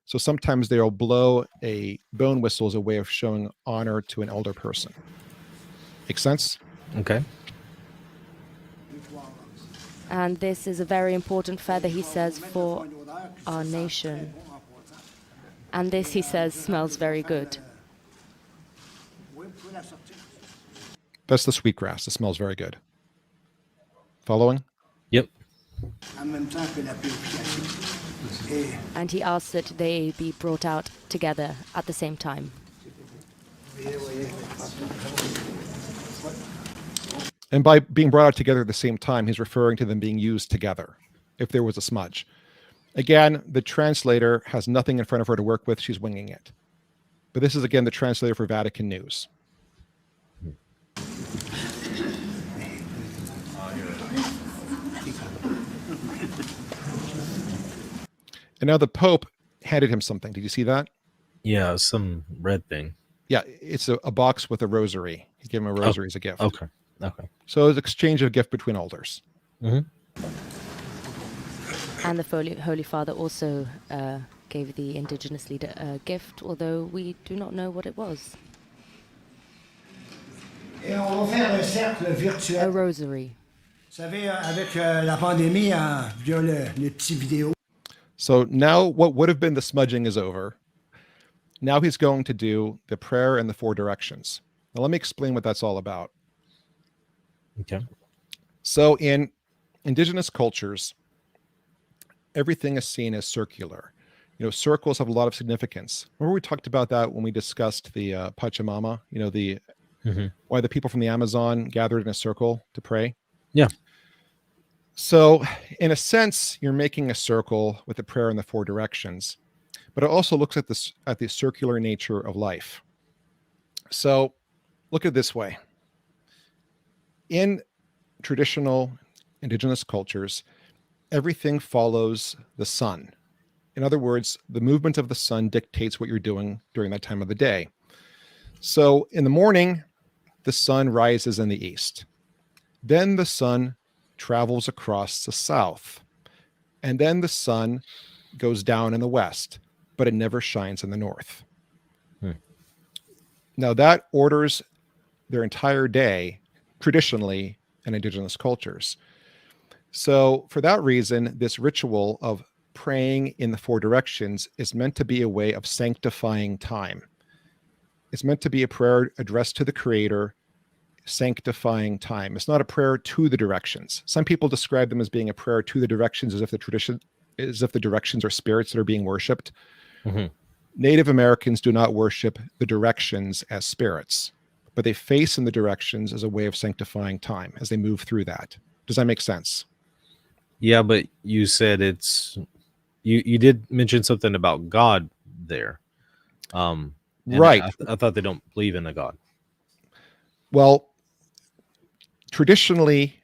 So sometimes they'll blow a bone whistle as a way of showing honor to an elder person. Make sense? Okay. And this is a very important feather, he says, for our nation. And this, he says, smells very good. That's the sweetgrass. It smells very good. Following? Yep. And he asks that they be brought out together at the same time. And by being brought out together at the same time, he's referring to them being used together, if there was a smudge. Again, the translator has nothing in front of her to work with. She's winging it. But this is, again, the translator for Vatican News. And now the Pope handed him something. Did you see that? Yeah, some red thing. Yeah, it's a box with a rosary. He gave him a rosary as a gift. Okay. So it was an exchange of gift between elders. Mm-hmm. And the Holy Father also gave the indigenous leader a gift, although we do not know what it was. Et on va faire un cercle virtuel. A rosary. Vous savez, avec la pandémie, via les petits vidéos. So now what would have been the smudging is over. Now he's going to do the prayer and the four directions. Now let me explain what that's all about. Okay. So in indigenous cultures, everything is seen as circular. You know, circles have a lot of significance. Remember we talked about that when we discussed the Pachamama, you know, why the people from the Amazon gathered in a circle to pray? Yeah. So in a sense, you're making a circle with the prayer in the four directions, but it also looks at the circular nature of life. So look at it this way. In traditional indigenous cultures, everything follows the sun. In other words, the movement of the sun dictates what you're doing during that time of the day. So in the morning, the sun rises in the east. Then the sun travels across the south. And then the sun goes down in the west, but it never shines in the north. Now that orders their entire day traditionally in indigenous cultures. So for that reason, this ritual of praying in the four directions is meant to be a way of sanctifying time. It's meant to be a prayer addressed to the Creator, sanctifying time. It's not a prayer to the directions. Some people describe them as being a prayer to the directions as if the directions are spirits that are being worshipped. Mm-hmm. Native Americans do not worship the directions as spirits, but they face in the directions as a way of sanctifying time as they move through that. Does that make sense? Yeah, but you said you did mention something about God there. Right. I thought they don't believe in a God. Well, traditionally,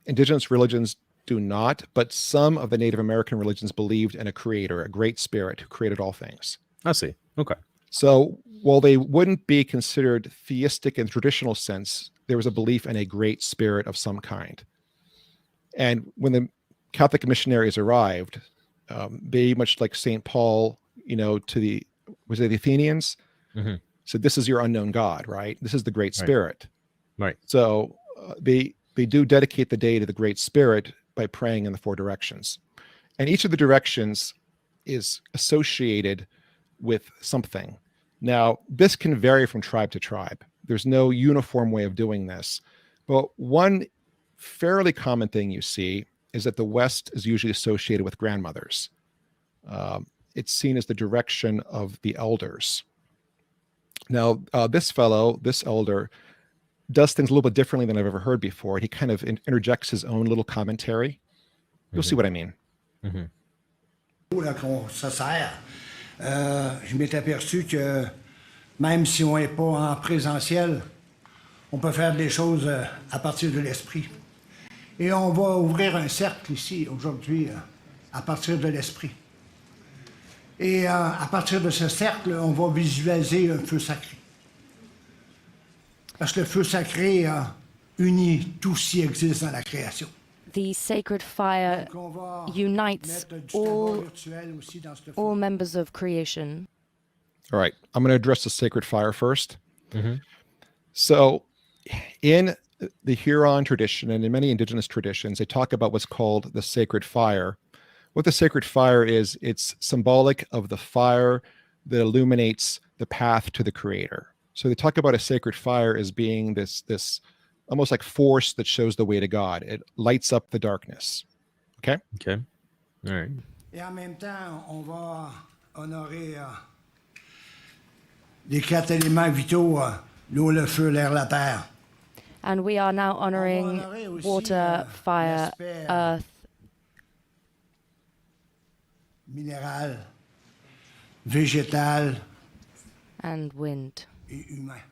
indigenous religions do not, but some of the Native American religions believed in a creator, a great spirit who created all things. I see. Okay. So while they wouldn't be considered theistic in traditional sense, there was a belief in a great spirit of some kind. And when the Catholic missionaries arrived, they, much like St. Paul, to the Athenians, mm-hmm. said, this is your unknown God, right? This is the great spirit. Right. So they do dedicate the day to the great spirit by praying in the four directions. And each of the directions is associated with something. Now, this can vary from tribe to tribe. There's no uniform way of doing this. But one fairly common thing you see is that the West is usually associated with grandmothers. It's seen as the direction of the elders. Now, this elder, does things a little bit differently than I've ever heard before. He kind of interjects his own little commentary. You'll see what I mean. Mm-hmm. Là qu'on se sert, je m'étais aperçu que même si on n'est pas en présentiel, on peut faire des choses à partir de l'esprit. Et on va ouvrir un cercle ici aujourd'hui à partir de l'esprit. Et à partir de ce cercle, on va visualiser un feu sacré. Parce que le feu sacré unit tout ce qui existe dans la création. The sacred fire unites all members of creation. All right, I'm going to address the sacred fire first. Mm-hmm. So in the Huron tradition and in many indigenous traditions, they talk about what's called the sacred fire. What the sacred fire is, it's symbolic of the fire that illuminates the path to the Creator. So they talk about a sacred fire as being this almost like force that shows the way to God. It lights up the darkness. Okay? Okay. All right. Et en même temps, on va honorer les 4 éléments vitaux, l'eau, le feu, l'air, la terre. And we are now honoring water, fire, earth, minéral, végétal, and wind. Et humain.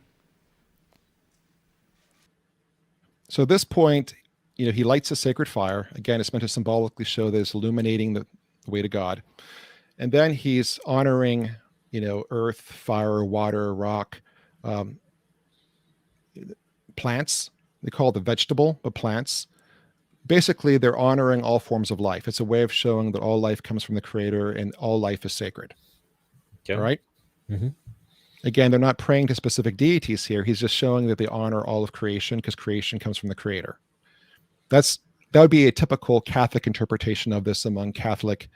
So at this point, he lights a sacred fire. Again, it's meant to symbolically show that it's illuminating the way to God. And then he's honoring, earth, fire, water, rock, plants. They call it the vegetable, but plants. Basically, they're honoring all forms of life. It's a way of showing that all life comes from the Creator and all life is sacred. Okay. All right? Mm-hmm. Again, they're not praying to specific deities here. He's just showing that they honor all of creation because creation comes from the Creator. That would be a typical Catholic interpretation of this among Catholic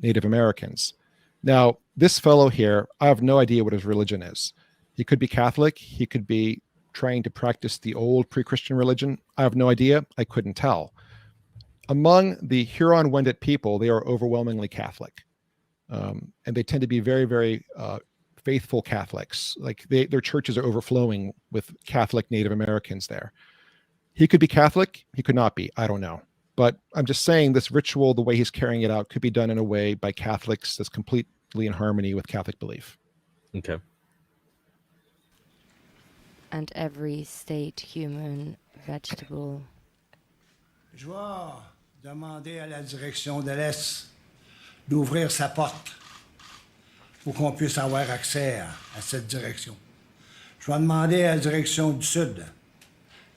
Native Americans. Now, this fellow here, I have no idea what his religion is. He could be Catholic. He could be trying to practice the old pre-Christian religion. I have no idea. I couldn't tell. Among the Huron-Wendat people, they are overwhelmingly Catholic. And they tend to be very, very faithful Catholics. Like their churches are overflowing with Catholic Native Americans there. He could be Catholic. He could not be. I don't know. But I'm just saying this ritual, the way he's carrying it out, could be done in a way by Catholics that's completely in harmony with Catholic belief. Okay. And every state, human, vegetable. Je vais demander à la direction de l'Est d'ouvrir sa porte pour qu'on puisse avoir accès à cette direction. Je vais demander à la direction du Sud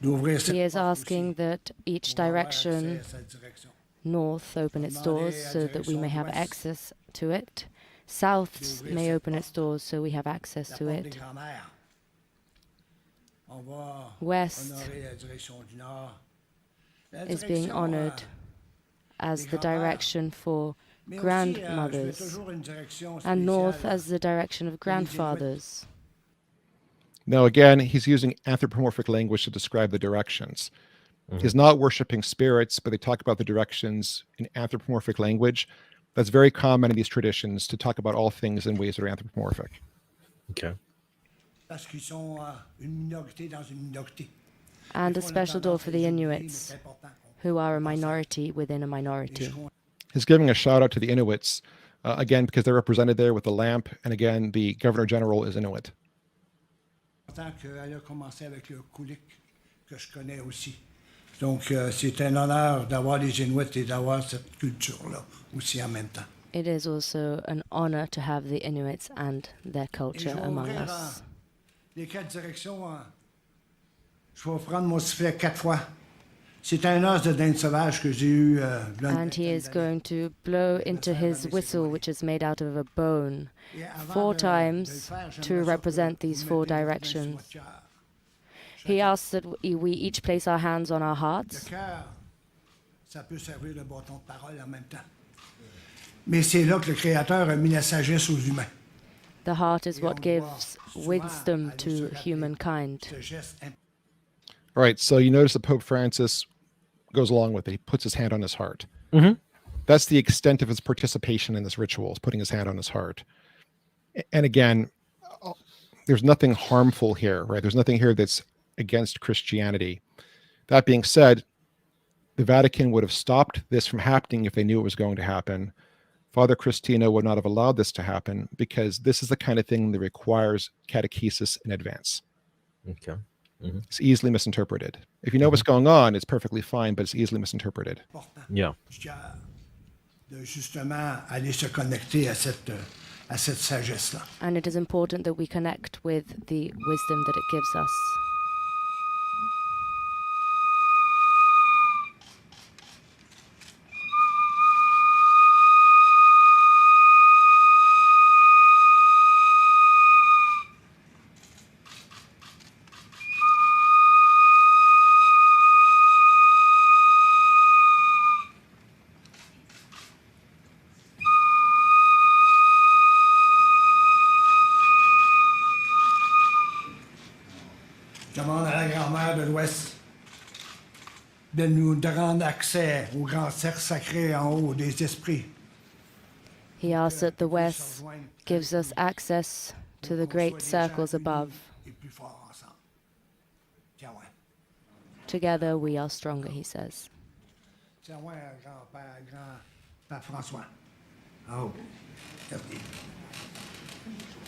d'ouvrir cette He is porte asking aussi that each pour avoir accès direction à cette direction. north open its doors so that we may have access to it. South may open its doors so we have access La to porte des it. grands-mères. On va West honorer la direction du Nord. La is being direction, honored as the direction for mais aussi, je vais grandmothers, toujours une direction and north spéciale. as the direction of grandfathers. Now, again, he's using anthropomorphic language to describe the directions. He's not worshiping spirits, but they talk about the directions in anthropomorphic language. That's very common in these traditions to talk about all things in ways that are anthropomorphic. Okay. Parce qu'ils sont une minorité dans une minorité. And Des a fois, on a special door tendance for à the les oublier, mais Inuits, c'est important qu'on- who are a minority within a Et minority. je crois He's giving a shout out to the Inuits, again, because they're represented there with the lamp. And again, the Governor General is Inuit. important qu'elle a commencé avec le Kulik, que je connais aussi. Donc, c'est un honneur d'avoir les Inuits et d'avoir cette culture-là aussi en même temps. It is also an honor to have the Inuits and their Et je culture vais among ouvrir us. les 4 directions. Je vais prendre mon sifflet 4 fois. C'est un os de dinde sauvage que j'ai eu. And he is going to blow into his whistle, which is made out of a bone, 4 times to represent these 4 directions. He asks that we each place our hands on our Le hearts. cœur, ça peut servir de bâton de parole en même temps. Mais c'est là que le Créateur a mis la sagesse aux humains. The heart is what gives wisdom to humankind. Ce geste All right, so you notice that Pope Francis goes along with it. He puts his hand on his heart. That's the extent of his participation in this ritual, is putting his hand on his heart. And again, there's nothing harmful here, right? There's nothing here that's against Christianity. That being said, the Vatican would have stopped this from happening if they knew it was going to happen. Father Christina would not have allowed this to happen because this is the kind of thing that requires catechesis in advance. Okay. It's easily misinterpreted. If you know what's going on, it's perfectly fine, but it's easily misinterpreted. important Yeah. du cœur de justement aller se connecter à cette sagesse-là. And it is important that we connect with the wisdom that it gives us. Je demande à la grand-mère de l'Ouest de nous rendre accès au grand cercle sacré en haut des esprits. He asks that the West gives us access to the great circles above. Et plus fort ensemble. Tiens, ouais. Together we are stronger, he says. Tiens, ouais, grand-père, grand-père François. Oh. Merci.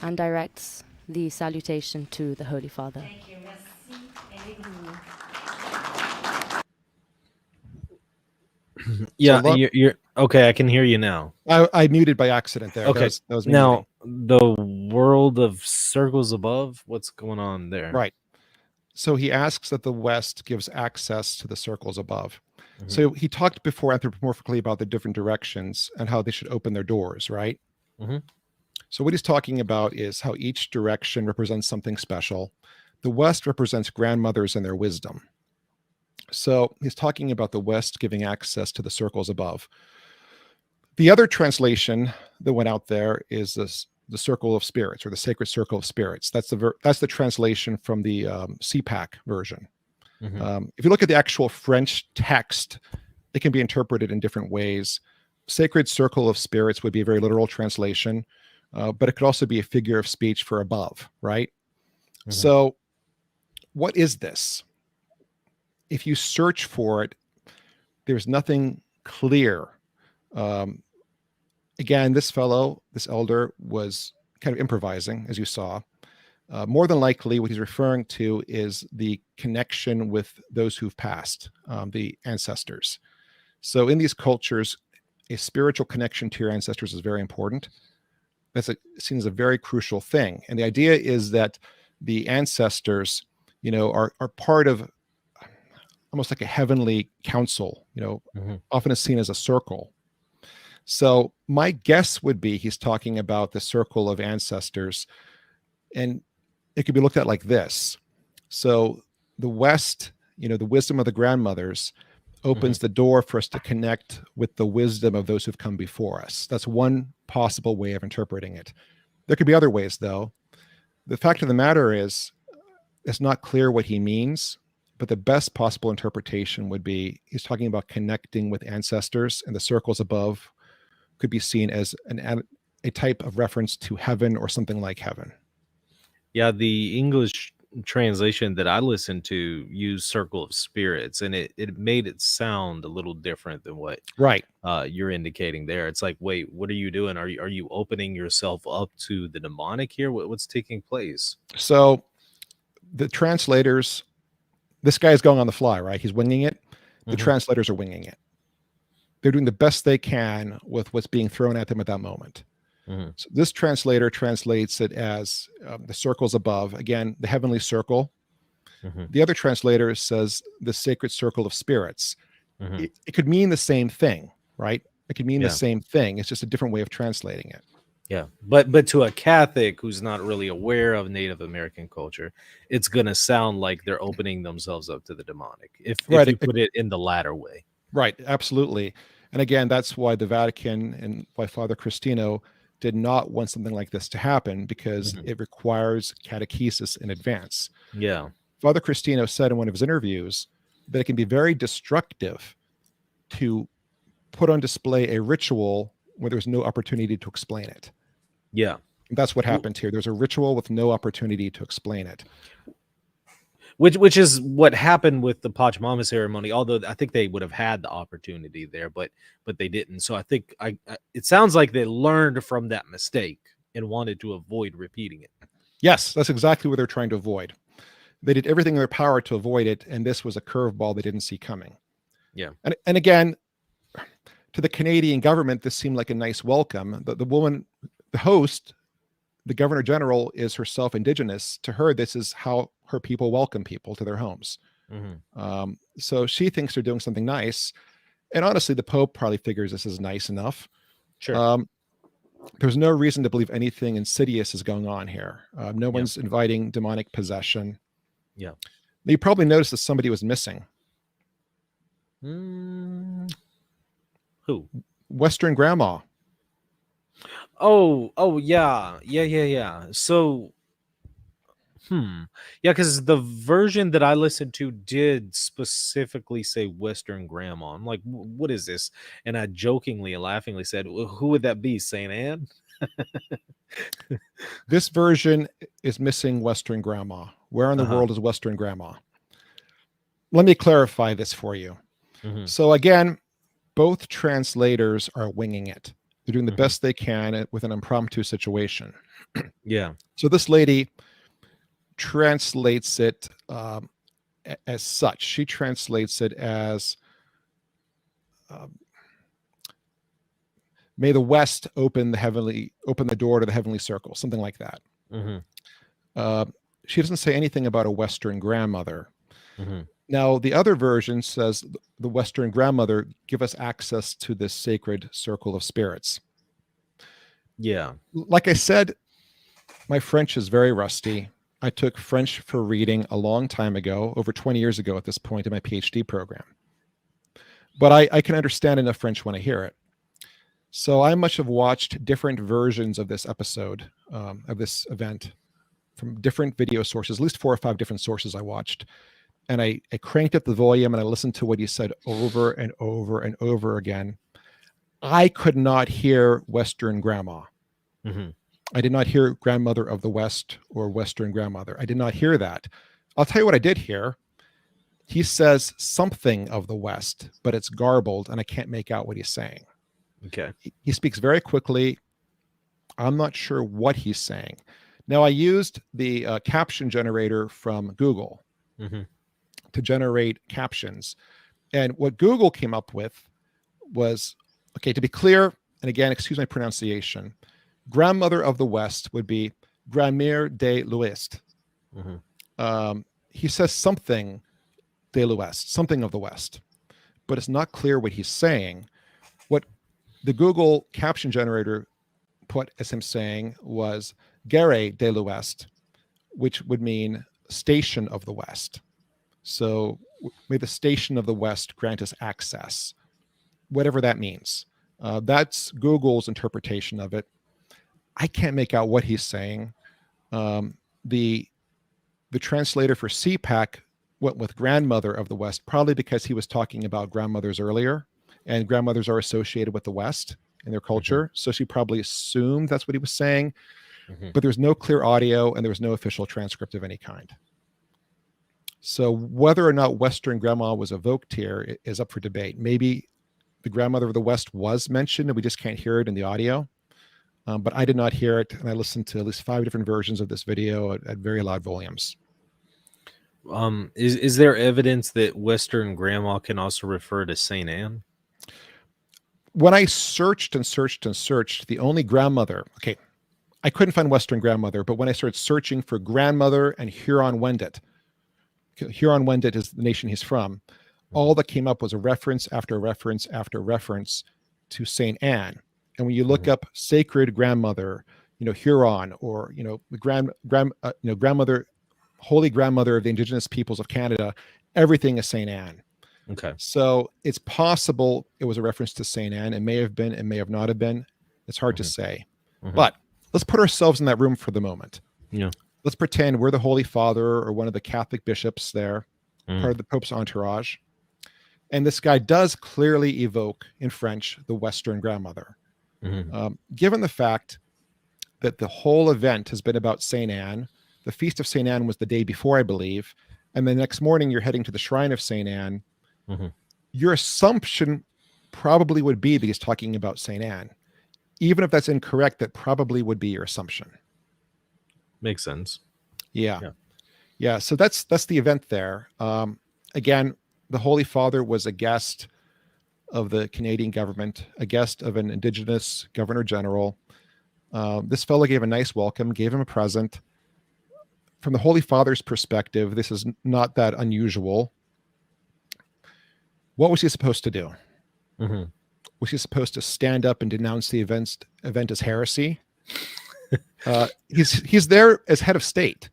And directs the salutation to the Holy Father. Thank you. Merci. Alléluia. Yeah, lo- you're okay. I can hear you now. I muted by accident there. Okay. That was me Now, the world of circles above, what's going on there? muting. Right. So he asks that the West gives access to the circles above. So he talked before anthropomorphically about the different directions and how they should open their doors, right? Mhm. So what he's talking about is how each direction represents something special. The West represents grandmothers and their wisdom. So he's talking about the West giving access to the circles above. The other translation that went out there is the circle of spirits, or the sacred circle of spirits. That's the translation from the CPAC version. If you look at the actual French text, it can be interpreted in different ways. Sacred circle of spirits would be a very literal translation, but it could also be a figure of speech for above, right? So what is this? If you search for it, there's nothing clear. Again, this elder was kind of improvising, as you saw. More than likely, what he's referring to is the connection with those who've passed, the ancestors. So in these cultures, a spiritual connection to your ancestors is very important. That's seen as a very crucial thing. And the idea is that the ancestors, are part of almost like a heavenly council, often is seen as a circle. So my guess would be he's talking about the circle of ancestors, and it could be looked at like this. So the West, the wisdom of the grandmothers opens the door for us to connect with the wisdom of those who've come before us. That's one possible way of interpreting it. There could be other ways, though. The fact of the matter is, it's not clear what he means, but the best possible interpretation would be he's talking about connecting with ancestors, and the circles above could be seen as a type of reference to heaven or something like heaven. Yeah, the English translation that I listened to used circle of spirits, and it made it sound a little different than what Right. You're indicating there. It's like, wait, what are you doing? Are you opening yourself up to the demonic here? What's taking place? So the translators, this guy is going on the fly, right? He's winging it. The translators are winging it. They're doing the best they can with what's being thrown at them at that moment. So this translator translates it as the circles above, again, the heavenly circle. The other translator says the sacred circle of spirits. It could mean the same thing, right? It could mean the same thing. It's just a different way of translating it. Yeah, but to a Catholic who's not really aware of Native American culture, it's going to sound like they're opening themselves up to the demonic, if you put it in the latter way. Right, absolutely. And again, that's why the Vatican and why Father Cristino did not want something like this to happen, because it requires catechesis in advance. Yeah. Father Cristino said in one of his interviews that it can be very destructive to put on display a ritual where there's no opportunity to explain it. Yeah. That's what happened here. There's a ritual with no opportunity to explain it. Which is what happened with the Pachamama ceremony, although I think they would have had the opportunity there, but they didn't. So I think it sounds like they learned from that mistake and wanted to avoid repeating it. Yes, that's exactly what they're trying to avoid. They did everything in their power to avoid it, and this was a curveball they didn't see coming. Yeah. And again, to the Canadian government, this seemed like a nice welcome. The woman, the host, the Governor General, is herself Indigenous. To her, this is how her people welcome people to their homes. So she thinks they're doing something nice. And honestly, the Pope probably figures this is nice enough. Sure. There's no reason to believe anything insidious is going on here. No one's inviting demonic possession. Yeah. You probably noticed that somebody was missing. Who? Western Grandma. Oh, yeah. So, yeah, because the version that I listened to did specifically say Western Grandma. I'm like, what is this? And I jokingly and laughingly said, who would that be? Saint Anne? This version is missing Western Grandma. Where in the world is Western Grandma? Let me clarify this for you. So again, both translators are winging it. They're doing the best they can with an impromptu situation. Yeah. So this lady translates it as such. She translates it as, may the West open the door to the heavenly circle, something like that. She doesn't say anything about a Western grandmother. Now, the other version says the Western grandmother give us access to this sacred circle of spirits. Yeah. Like I said, my French is very rusty. I took French for reading a long time ago, over 20 years ago at this point in my PhD program. But I can understand enough French when I hear it. So I must have watched different versions of this episode, of this event, from different video sources, at least 4 or 5 different sources I watched. And I cranked up the volume and I listened to what he said over and over and over again. I could not hear Western Grandma. I did not hear grandmother of the West or Western grandmother. I did not hear that. I'll tell you what I did hear. He says something of the West, but it's garbled and I can't make out what he's saying. Okay. He speaks very quickly. I'm not sure what he's saying. Now, I used the caption generator from Google to generate captions. And what Google came up with was Okay, to be clear, and again, excuse my pronunciation, grandmother of the West would be Grand-mère de l'Ouest. He says something de l'Ouest, something of the West, but it's not clear what he's saying. What the Google caption generator put as him saying was Gare de l'Ouest, which would mean station of the West. So may the station of the West grant us access, whatever that means. That's Google's interpretation of it. I can't make out what he's saying. The translator for CPAC went with grandmother of the West, probably because he was talking about grandmothers earlier, and grandmothers are associated with the West in their culture. So she probably assumed that's what he was saying, but there's no clear audio and there was no official transcript of any kind. So whether or not Western grandma was evoked here is up for debate. Maybe the grandmother of the West was mentioned and we just can't hear it in the audio. But I did not hear it, and I listened to at least 5 different versions of this video at very loud volumes. Is there evidence that Western grandma can also refer to Saint Anne? When I searched and searched and searched, the only grandmother, okay, I couldn't find Western grandmother, but when I started searching for grandmother and Huron-Wendat is the nation he's from, all that came up was a reference after reference after reference to Saint Anne. And when you look up sacred grandmother, Huron, or grandmother, holy grandmother of the Indigenous peoples of Canada, everything is Saint Anne. Okay. So it's possible it was a reference to Saint Anne. It may have been, it may have not have been. It's hard to say. But let's put ourselves in that room for the moment. Yeah. Let's pretend we're the Holy Father or one of the Catholic bishops there, part of the Pope's entourage. And this guy does clearly evoke in French the Western grandmother. Given the fact that the whole event has been about Saint Anne, the Feast of Saint Anne was the day before, I believe, and the next morning you're heading to the Shrine of Saint Anne, your assumption probably would be that he's talking about Saint Anne. Even if that's incorrect, that probably would be your assumption. Makes sense. Yeah. So that's the event there. Again, the Holy Father was a guest of the Canadian government, a guest of an Indigenous Governor General. This fellow gave a nice welcome, gave him a present. From the Holy Father's perspective, this is not that unusual. What was he supposed to do? Was he supposed to stand up and denounce the event as heresy? He's there as head of state.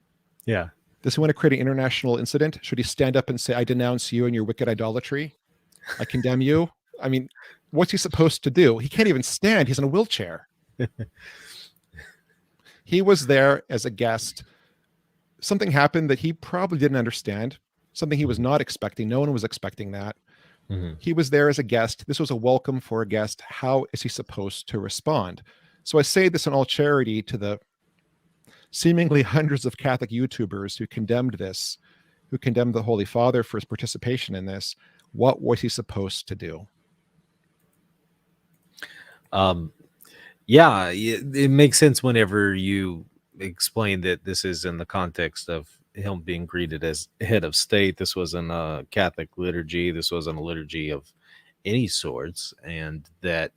Yeah. Does he want to create an international incident? Should he stand up and say, I denounce you and your wicked idolatry? I condemn you? I mean, what's he supposed to do? He can't even stand. He's in a wheelchair. He was there as a guest. Something happened that he probably didn't understand, something he was not expecting. No one was expecting that. He was there as a guest. This was a welcome for a guest. How is he supposed to respond? So I say this in all charity to the seemingly hundreds of Catholic YouTubers who condemned this, who condemned the Holy Father for his participation in this. What was he supposed to do? Yeah, it makes sense whenever you explain that this is in the context of him being greeted as head of state. This wasn't a Catholic liturgy. This wasn't a liturgy of any sorts, and that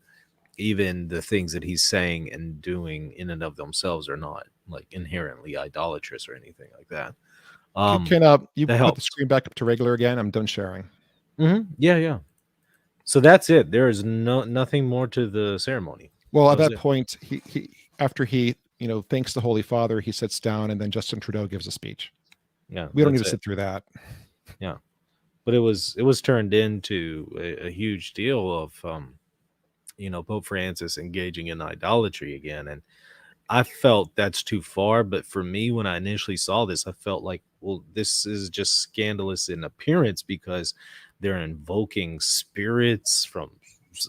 even the things that he's saying and doing in and of themselves are not like inherently idolatrous or anything like that. Can you put the screen back up to regular again? I'm done sharing. Yeah. So that's it. There is nothing more to the ceremony. Well, at that point, he after he thanks the Holy Father, he sits down, and then Justin Trudeau gives a speech. Yeah, we don't need to sit through that. Yeah, but it was turned into a huge deal of Pope Francis engaging in idolatry again, and I felt that's too far. But for me, when I initially saw this, I felt like, well, this is just scandalous in appearance because they're invoking spirits from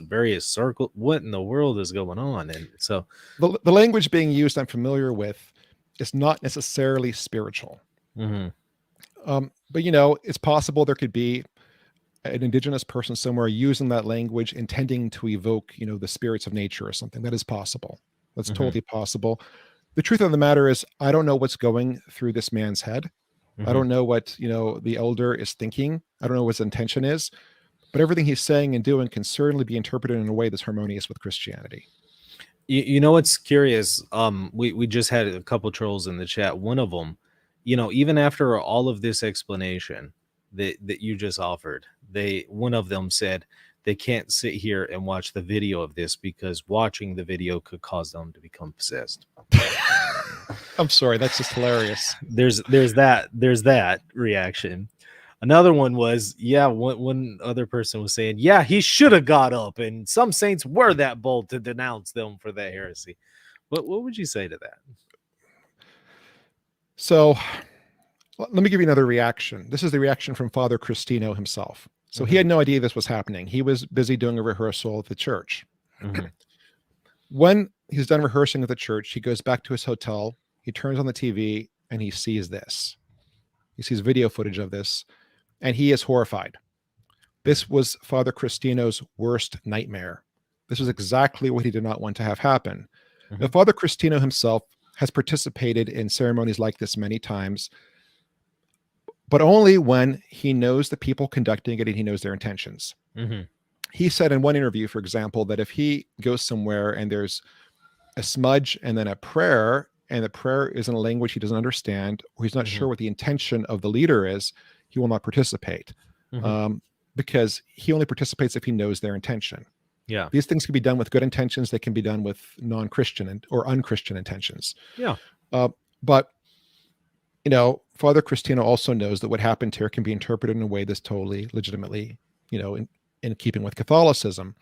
various circles. What in the world is going on? And so the language being used, I'm familiar with, is not necessarily spiritual. But it's possible there could be an Indigenous person somewhere using that language, intending to evoke, the spirits of nature or something. That is possible. That's totally possible. The truth of the matter is, I don't know what's going through this man's head. I don't know what, the elder is thinking. I don't know what his intention is. but everything he's saying and doing can certainly be interpreted in a way that's harmonious with Christianity. You know what's curious? We just had a couple trolls in the chat. One of them, even after all of this explanation that you just offered, one of them said they can't sit here and watch the video of this because watching the video could cause them to become possessed. I'm sorry, that's just hilarious. There's that reaction. Another one was, one other person was saying, he should have got up, and some saints were that bold to denounce them for that heresy. What would you say to that? So let me give you another reaction. This is the reaction from Father Cristino himself. So he had no idea this was happening. He was busy doing a rehearsal at the church. When he's done rehearsing at the church, he goes back to his hotel, he turns on the TV, and he sees this. He sees video footage of this, and he is horrified. This was Father Cristino's worst nightmare. This was exactly what he did not want to have happen. Now, Father Cristino himself has participated in ceremonies like this many times, but only when he knows the people conducting it and he knows their intentions. He said in one interview, for example, that if he goes somewhere and there's a smudge and then a prayer, and the prayer is in a language he doesn't understand, or he's not sure what the intention of the leader is, he will not participate, because he only participates if he knows their intention. Yeah. These things can be done with good intentions. They can be done with non-Christian or unchristian intentions. Yeah. But, Father Cristino also knows that what happened here can be interpreted in a way that's totally legitimately, in keeping with Catholicism.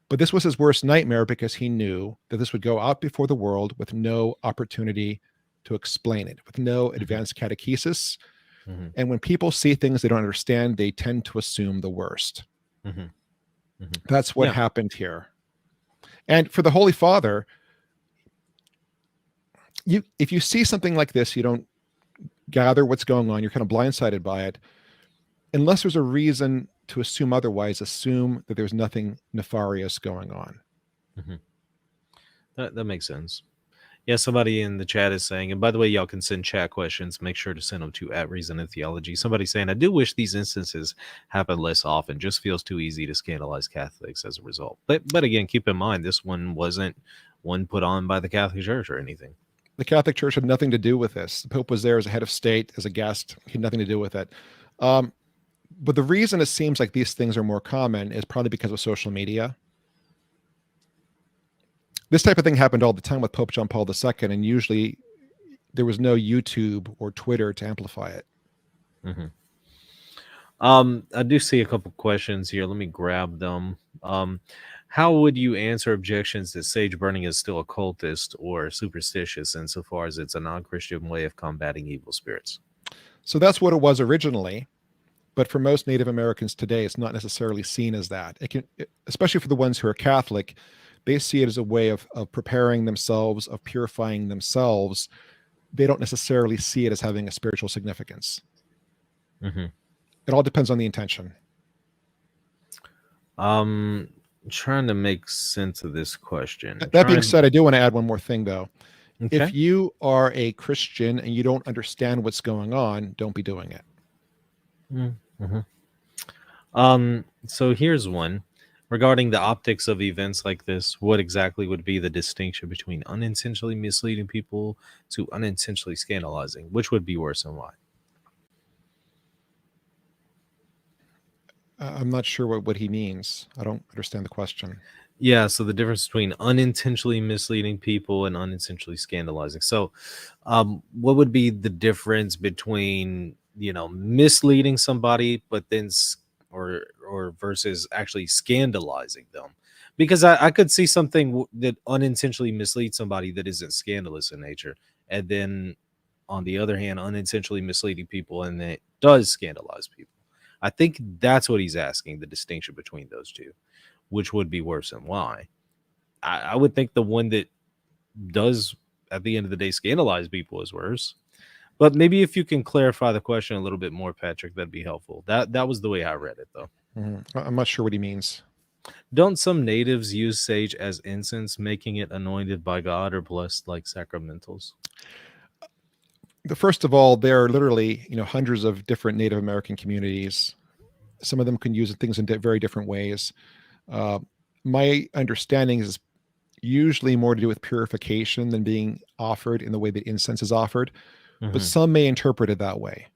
But this was his worst nightmare because he knew that this would go out before the world with no opportunity to explain it, with no advanced catechesis. And when people see things they don't understand, they tend to assume the worst. That's what happened here. And for the Holy Father, if you see something like this, you don't gather what's going on, you're kind of blindsided by it. Unless there's a reason to assume otherwise, assume that there's nothing nefarious going on. That makes sense. Yeah, somebody in the chat is saying, and by the way, y'all can send chat questions. Make sure to send them to @Reason and Theology. Somebody's saying, I do wish these instances happen less often. Just feels too easy to scandalize Catholics as a result. But again, keep in mind, this one wasn't one put on by the Catholic Church or anything. The Catholic Church had nothing to do with this. The Pope was there as a head of state, as a guest. He had nothing to do with it. But the reason it seems like these things are more common is probably because of social media. This type of thing happened all the time with Pope John Paul II, and usually there was no YouTube or Twitter to amplify it. I do see a couple questions here. Let me grab them. How would you answer objections that sage burning is still occultist or superstitious insofar as it's a non-Christian way of combating evil spirits? So that's what it was originally. But for most Native Americans today, it's not necessarily seen as that. Especially for the ones who are Catholic, they see it as a way of preparing themselves, of purifying themselves. They don't necessarily see it as having a spiritual significance. It all depends on the intention. Trying to make sense of this question. That being said, I do want to add one more thing, though. Okay. If you are a Christian and you don't understand what's going on, don't be doing it. So here's one. Regarding the optics of events like this, what exactly would be the distinction between unintentionally misleading people to unintentionally scandalizing? Which would be worse and why? I'm not sure what he means. I don't understand the question. Yeah, so the difference between unintentionally misleading people and unintentionally scandalizing. So what would be the difference between, misleading somebody, but then or versus actually scandalizing them? Because I could see something that unintentionally misleads somebody that isn't scandalous in nature, and then on the other hand, unintentionally misleading people and that does scandalize people. I think that's what he's asking, the distinction between those two, which would be worse and why. I would think the one that does at the end of the day scandalize people is worse. But maybe if you can clarify the question a little bit more, Patrick, that'd be helpful. That was the way I read it, though. I'm not sure what he means. Don't some natives use sage as incense, making it anointed by God or blessed like sacramentals? First of all, there are literally, hundreds of different Native American communities Some of them can use things in very different ways. My understanding is usually more to do with purification than being offered in the way that incense is offered. But some may interpret it that way.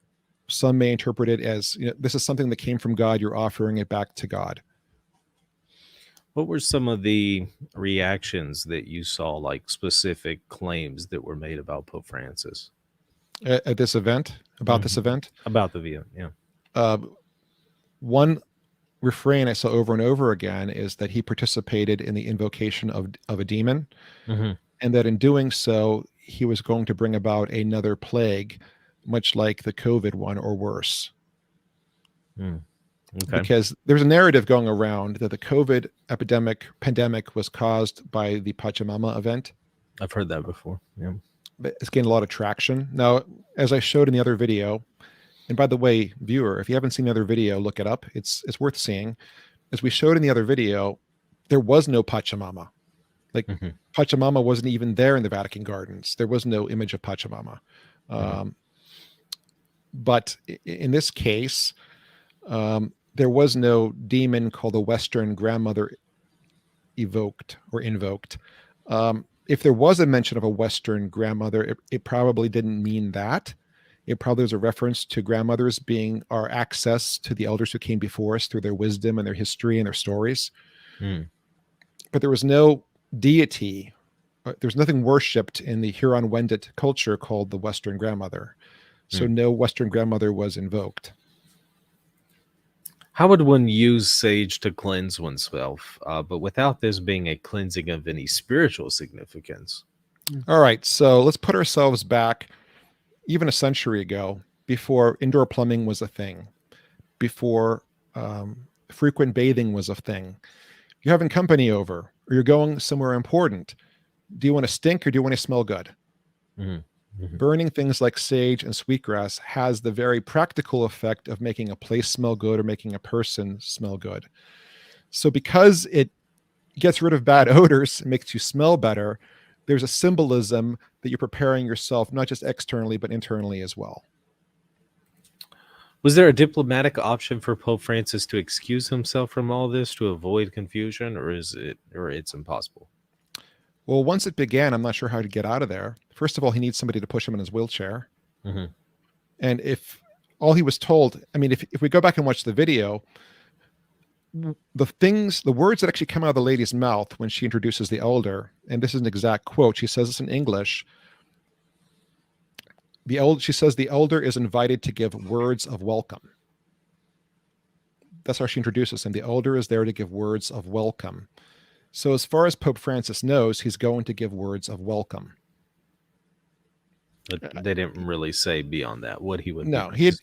Some may interpret it as, this is something that came from God. You're offering it back to God. What were some of the reactions that you saw, like specific claims that were made about Pope Francis? At this event, this event? About the event, yeah. One refrain I saw over and over again is that he participated in the invocation of a demon, and that in doing so, he was going to bring about another plague, much like the COVID one or worse. Okay. Because there's a narrative going around that the COVID pandemic was caused by the Pachamama event. I've heard that before. Yeah. But it's gained a lot of traction. Now, as I showed in the other video, and by the way, viewer, if you haven't seen the other video, look it up. It's worth seeing. As we showed in the other video, there was no Pachamama. Like Pachamama wasn't even there in the Vatican gardens. There was no image of Pachamama. But in this case, there was no demon called the Western grandmother evoked or invoked. If there was a mention of a Western grandmother, it probably didn't mean that. It probably was a reference to grandmothers being our access to the elders who came before us through their wisdom and their history and their stories. But there was no deity. There's nothing worshipped in the Huron-Wendat culture called the Western grandmother. So no Western grandmother was invoked. How would one use sage to cleanse oneself, but without this being a cleansing of any spiritual significance? All right, so let's put ourselves back even a century ago, before indoor plumbing was a thing, before frequent bathing was a thing. You're having company over, or you're going somewhere important. Do you want to stink or do you want to smell good? Burning things like sage and sweetgrass has the very practical effect of making a place smell good or making a person smell good. So because it gets rid of bad odors, it makes you smell better, there's a symbolism that you're preparing yourself, not just externally, but internally as well. Was there a diplomatic option for Pope Francis to excuse himself from all this to avoid confusion, or it's impossible? Well, once it began, I'm not sure how to get out of there. First of all, he needs somebody to push him in his wheelchair. And if all he was told, I mean, if we go back and watch the video, the words that actually come out of the lady's mouth when she introduces the elder, and this is an exact quote, she says this in English. She says the elder is invited to give words of welcome. That's how she introduces him. The elder is there to give words of welcome. So as far as Pope Francis knows, he's going to give words of welcome. But they didn't really say beyond that what he would. No, he was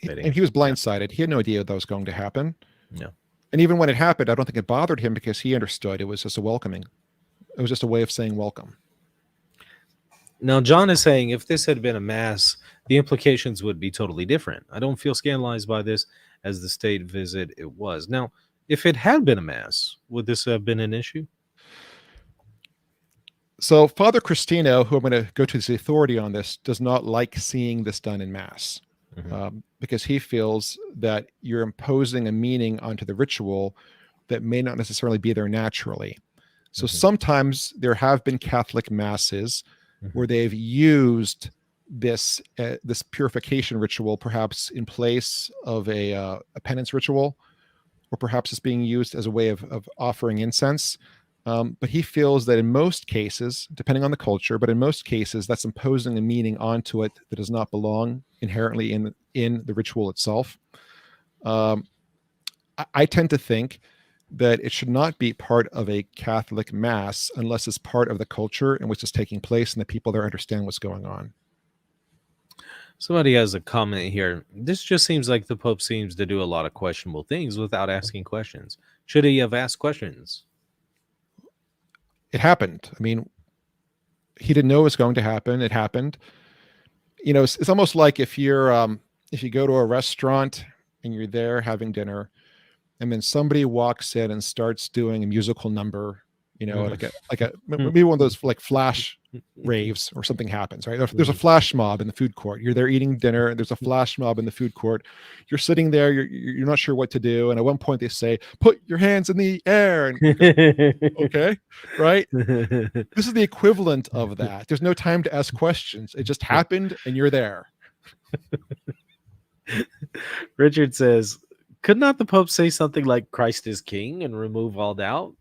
blindsided. He had no idea that was going to happen. No. And even when it happened, I don't think it bothered him because he understood it was just a welcoming. It was just a way of saying welcome. Now, John is saying if this had been a mass, the implications would be totally different. I don't feel scandalized by this as the state visit it was. Now, if it had been a mass, would this have been an issue? So Father Cristino, who I'm going to go to the authority on this, does not like seeing this done in mass because he feels that you're imposing a meaning onto the ritual that may not necessarily be there naturally. So sometimes there have been Catholic masses where they've used this purification ritual perhaps in place of a penance ritual, or perhaps it's being used as a way of offering incense. But he feels that in most cases, depending on the culture, but in most cases, that's imposing a meaning onto it that does not belong inherently in the ritual itself. I tend to think that it should not be part of a Catholic mass unless it's part of the culture in which it's taking place and the people there understand what's going on. Somebody has a comment here. This just seems like the Pope seems to do a lot of questionable things without asking questions. Should he have asked questions? It happened. I mean, he didn't know it was going to happen. It happened. You know, it's almost like if you go to a restaurant and you're there having dinner, and then somebody walks in and starts doing a musical number, maybe one of those like flash raves or something happens, right? If there's a flash mob in the food court, you're there eating dinner, and there's a flash mob in the food court. You're sitting there, you're not sure what to do, and at one point they say, "Put your hands in the air," and you go, okay, right? This is the equivalent of that. There's no time to ask questions. It just happened, and you're there. Richard says, could not the Pope say something like Christ is King and remove all doubt?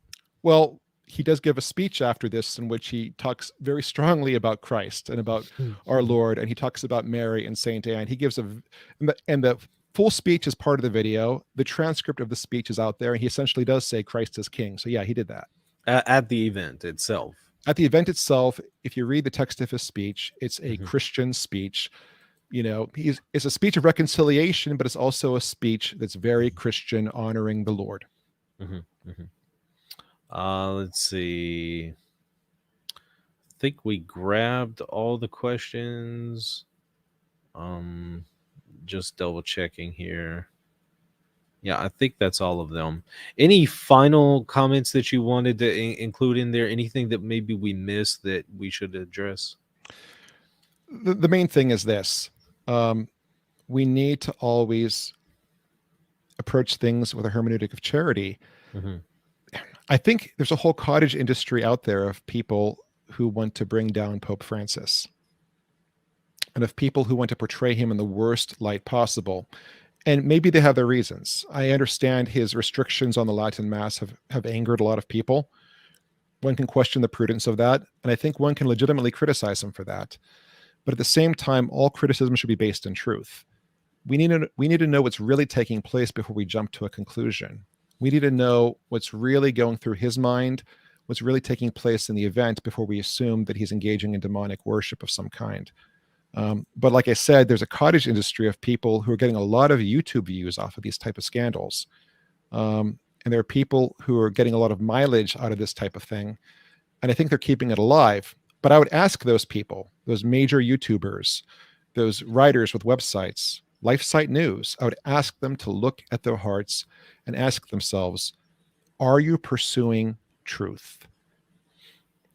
Well, he does give a speech after this in which he talks very strongly about Christ and about our Lord, and he talks about Mary and Saint Anne. He gives and the full speech is part of the video. The transcript of the speech is out there, and he essentially does say Christ is King. So yeah, he did that. At the event itself. At the event itself, if you read the text of his speech, it's a Christian speech. It's a speech of reconciliation, but it's also a speech that's very Christian, honoring the Lord. Let's see. I think we grabbed all the questions. Just double checking here. Yeah, I think that's all of them. Any final comments that you wanted to include in there? Anything that maybe we missed that we should address? The main thing is this. We need to always approach things with a hermeneutic of charity. I think there's a whole cottage industry out there of people who want to bring down Pope Francis, and of people who want to portray him in the worst light possible. And maybe they have their reasons. I understand his restrictions on the Latin Mass have angered a lot of people. One can question the prudence of that, and I think one can legitimately criticize him for that. But at the same time, all criticism should be based in truth. We need to know what's really taking place before we jump to a conclusion. We need to know what's really going through his mind, what's really taking place in the event before we assume that he's engaging in demonic worship of some kind. But like I said, there's a cottage industry of people who are getting a lot of YouTube views off of these type of scandals. And there are people who are getting a lot of mileage out of this type of thing. And I think they're keeping it alive. But I would ask those people, those major YouTubers, those writers with websites, LifeSite News, I would ask them to look at their hearts and ask themselves, are you pursuing truth?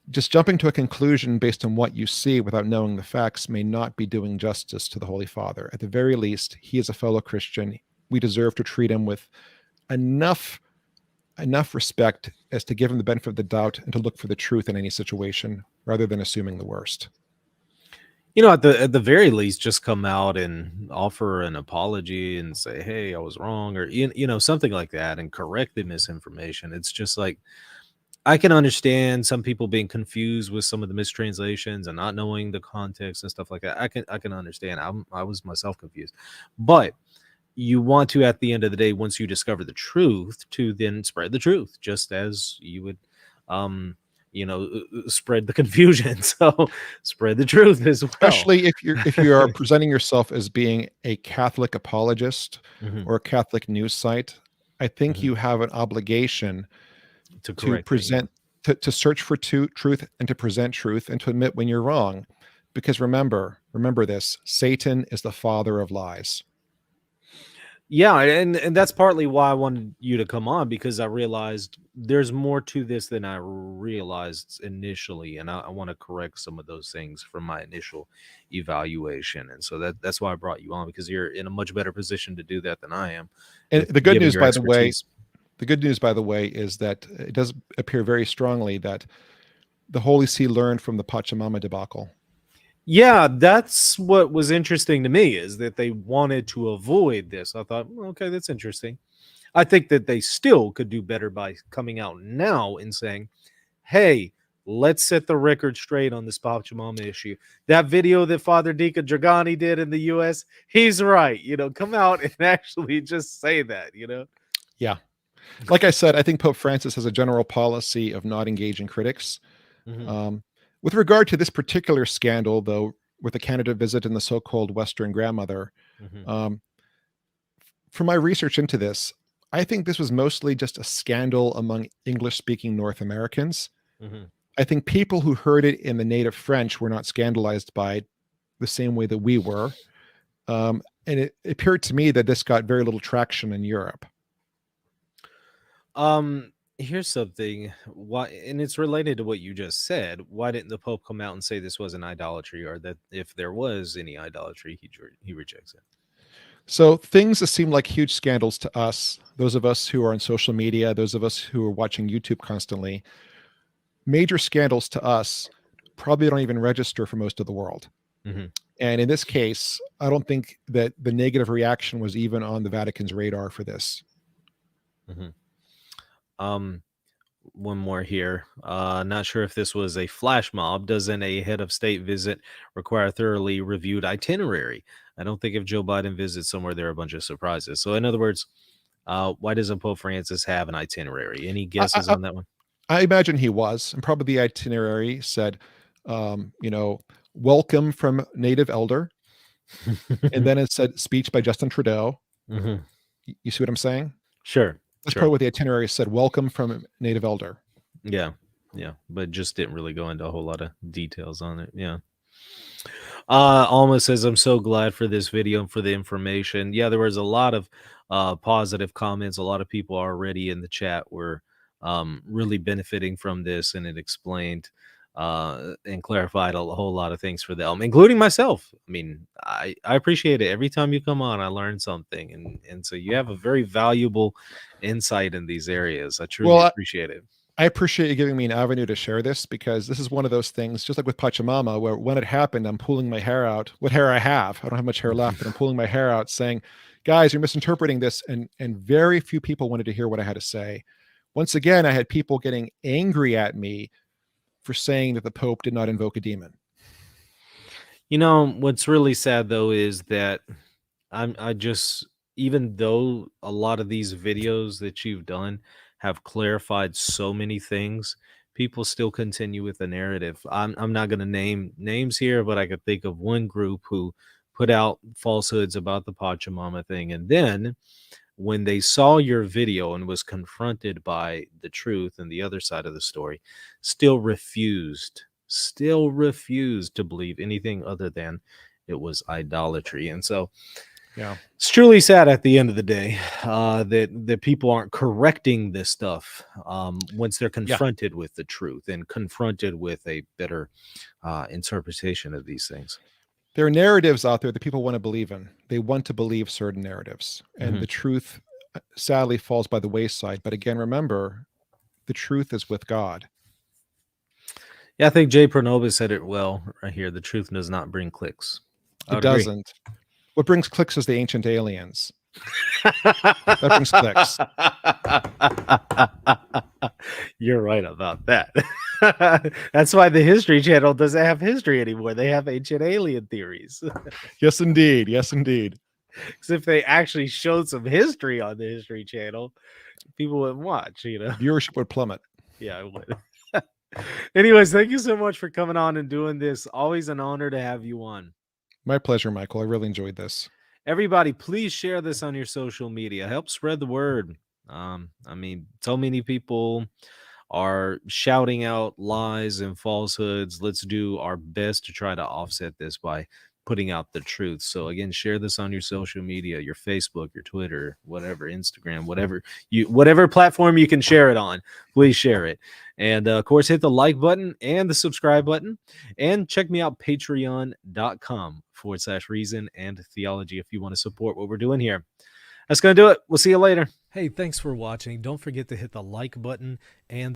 Just jumping to a conclusion based on what you see without knowing the facts may not be doing justice to the Holy Father. At the very least, he is a fellow Christian. We deserve to treat him with enough respect as to give him the benefit of the doubt and to look for the truth in any situation rather than assuming the worst. At the very least, just come out and offer an apology and say, hey, I was wrong, or something like that, and correct the misinformation. It's just like, I can understand some people being confused with some of the mistranslations and not knowing the context and stuff like that. I can understand. I was myself confused, but you want to, at the end of the day, once you discover the truth, to then spread the truth, just as you would, spread the confusion. So spread the truth as well. Especially if you are presenting yourself as being a Catholic apologist or a Catholic news site, I think you have an obligation to present, to search for truth and to present truth and to admit when you're wrong. Because remember this, Satan is the father of lies. Yeah, and that's partly why I wanted you to come on, because I realized there's more to this than I realized initially, and I want to correct some of those things from my initial evaluation. And so that's why I brought you on, because you're in a much better position to do that than I am. And the good news, by the way, is that it does appear very strongly that the Holy See learned from the Pachamama debacle. Yeah, that's what was interesting to me, is that they wanted to avoid this. I thought, okay, that's interesting. I think that they still could do better by coming out now and saying, hey, let's set the record straight on this Pachamama issue. That video that Father Deacon Dragani did in the U.S., he's right. Come out and actually just say that, Yeah. Like I said, I think Pope Francis has a general policy of not engaging critics. With regard to this particular scandal, though, with the Canada visit and the so-called Western grandmother, from my research into this, I think this was mostly just a scandal among English-speaking North Americans. I think people who heard it in the native French were not scandalized by it the same way that we were. And it appeared to me that this got very little traction in Europe. Here's something. Why, and it's related to what you just said. Why didn't the Pope come out and say this wasn't idolatry, or that if there was any idolatry, he rejects it? So things that seem like huge scandals to us, those of us who are on social media, those of us who are watching YouTube constantly, major scandals to us probably don't even register for most of the world. Mm-hmm. And in this case, I don't think that the negative reaction was even on the Vatican's radar for this. Mm-hmm. One more here. Not sure if this was a flash mob. Doesn't a head of state visit require a thoroughly reviewed itinerary? I don't think if Joe Biden visits somewhere, there are a bunch of surprises. So, in other words, why doesn't Pope Francis have an itinerary? Any guesses on that one? I imagine he was, and probably the itinerary said, welcome from native elder. And then it said speech by Justin Trudeau. Mm-hmm. You see what I'm saying? Sure. That's probably what the itinerary said, welcome from native elder. Yeah. But just didn't really go into a whole lot of details on it. Yeah. Alma says, I'm so glad for this video and for the information. Yeah, there was a lot of positive comments. A lot of people already in the chat were really benefiting from this, and it explained and clarified a whole lot of things for them, including myself. I mean, I appreciate it. Every time you come on, I learn something. And so you have a very valuable insight in these areas. I truly appreciate it. I appreciate you giving me an avenue to share this, because this is one of those things, just like with Pachamama, where when it happened, I'm pulling my hair out. What hair I have, I don't have much hair left, but I'm pulling my hair out saying, guys, you're misinterpreting this. And very few people wanted to hear what I had to say. Once again, I had people getting angry at me for saying that the Pope did not invoke a demon. You know, what's really sad, though, is that even though a lot of these videos that you've done have clarified so many things, people still continue with the narrative. I'm not going to name names here, but I could think of one group who put out falsehoods about the Pachamama thing. And then when they saw your video and was confronted by the truth and the other side of the story, still refused to believe anything other than it was idolatry. And so, yeah, it's truly sad at the end of the day that people aren't correcting this stuff once they're confronted with the truth and confronted with a better interpretation of these things. There are narratives out there that people want to believe in. They want to believe certain narratives, and the truth sadly falls by the wayside. But again, remember, the truth is with God. Yeah, I think Jay Pranova said it well right here. The truth does not bring clicks. It doesn't. What brings clicks is the ancient aliens. That brings clicks. You're right about that. That's why the History Channel doesn't have history anymore. They have ancient alien theories. Yes, indeed. Yes, indeed. Because if they actually showed some history on the History Channel, people wouldn't watch, you know. Viewership would plummet. Yeah, it would. Anyways, thank you so much for coming on and doing this. Always an honor to have you on. My pleasure, Michael. I really enjoyed this. Everybody, please share this on your social media. Help spread the word. I mean, so many people are shouting out lies and falsehoods. Let's do our best to try to offset this by putting out the truth. So again, share this on your social media, your Facebook, your Twitter, whatever, Instagram, whatever platform you can share it on, please share it. And of course, hit the like button and the subscribe button, and check me out, patreon.com/reason and theology, if you want to support what we're doing here. That's going to do it. We'll see you later. Hey, thanks for watching. Don't forget to hit the like button and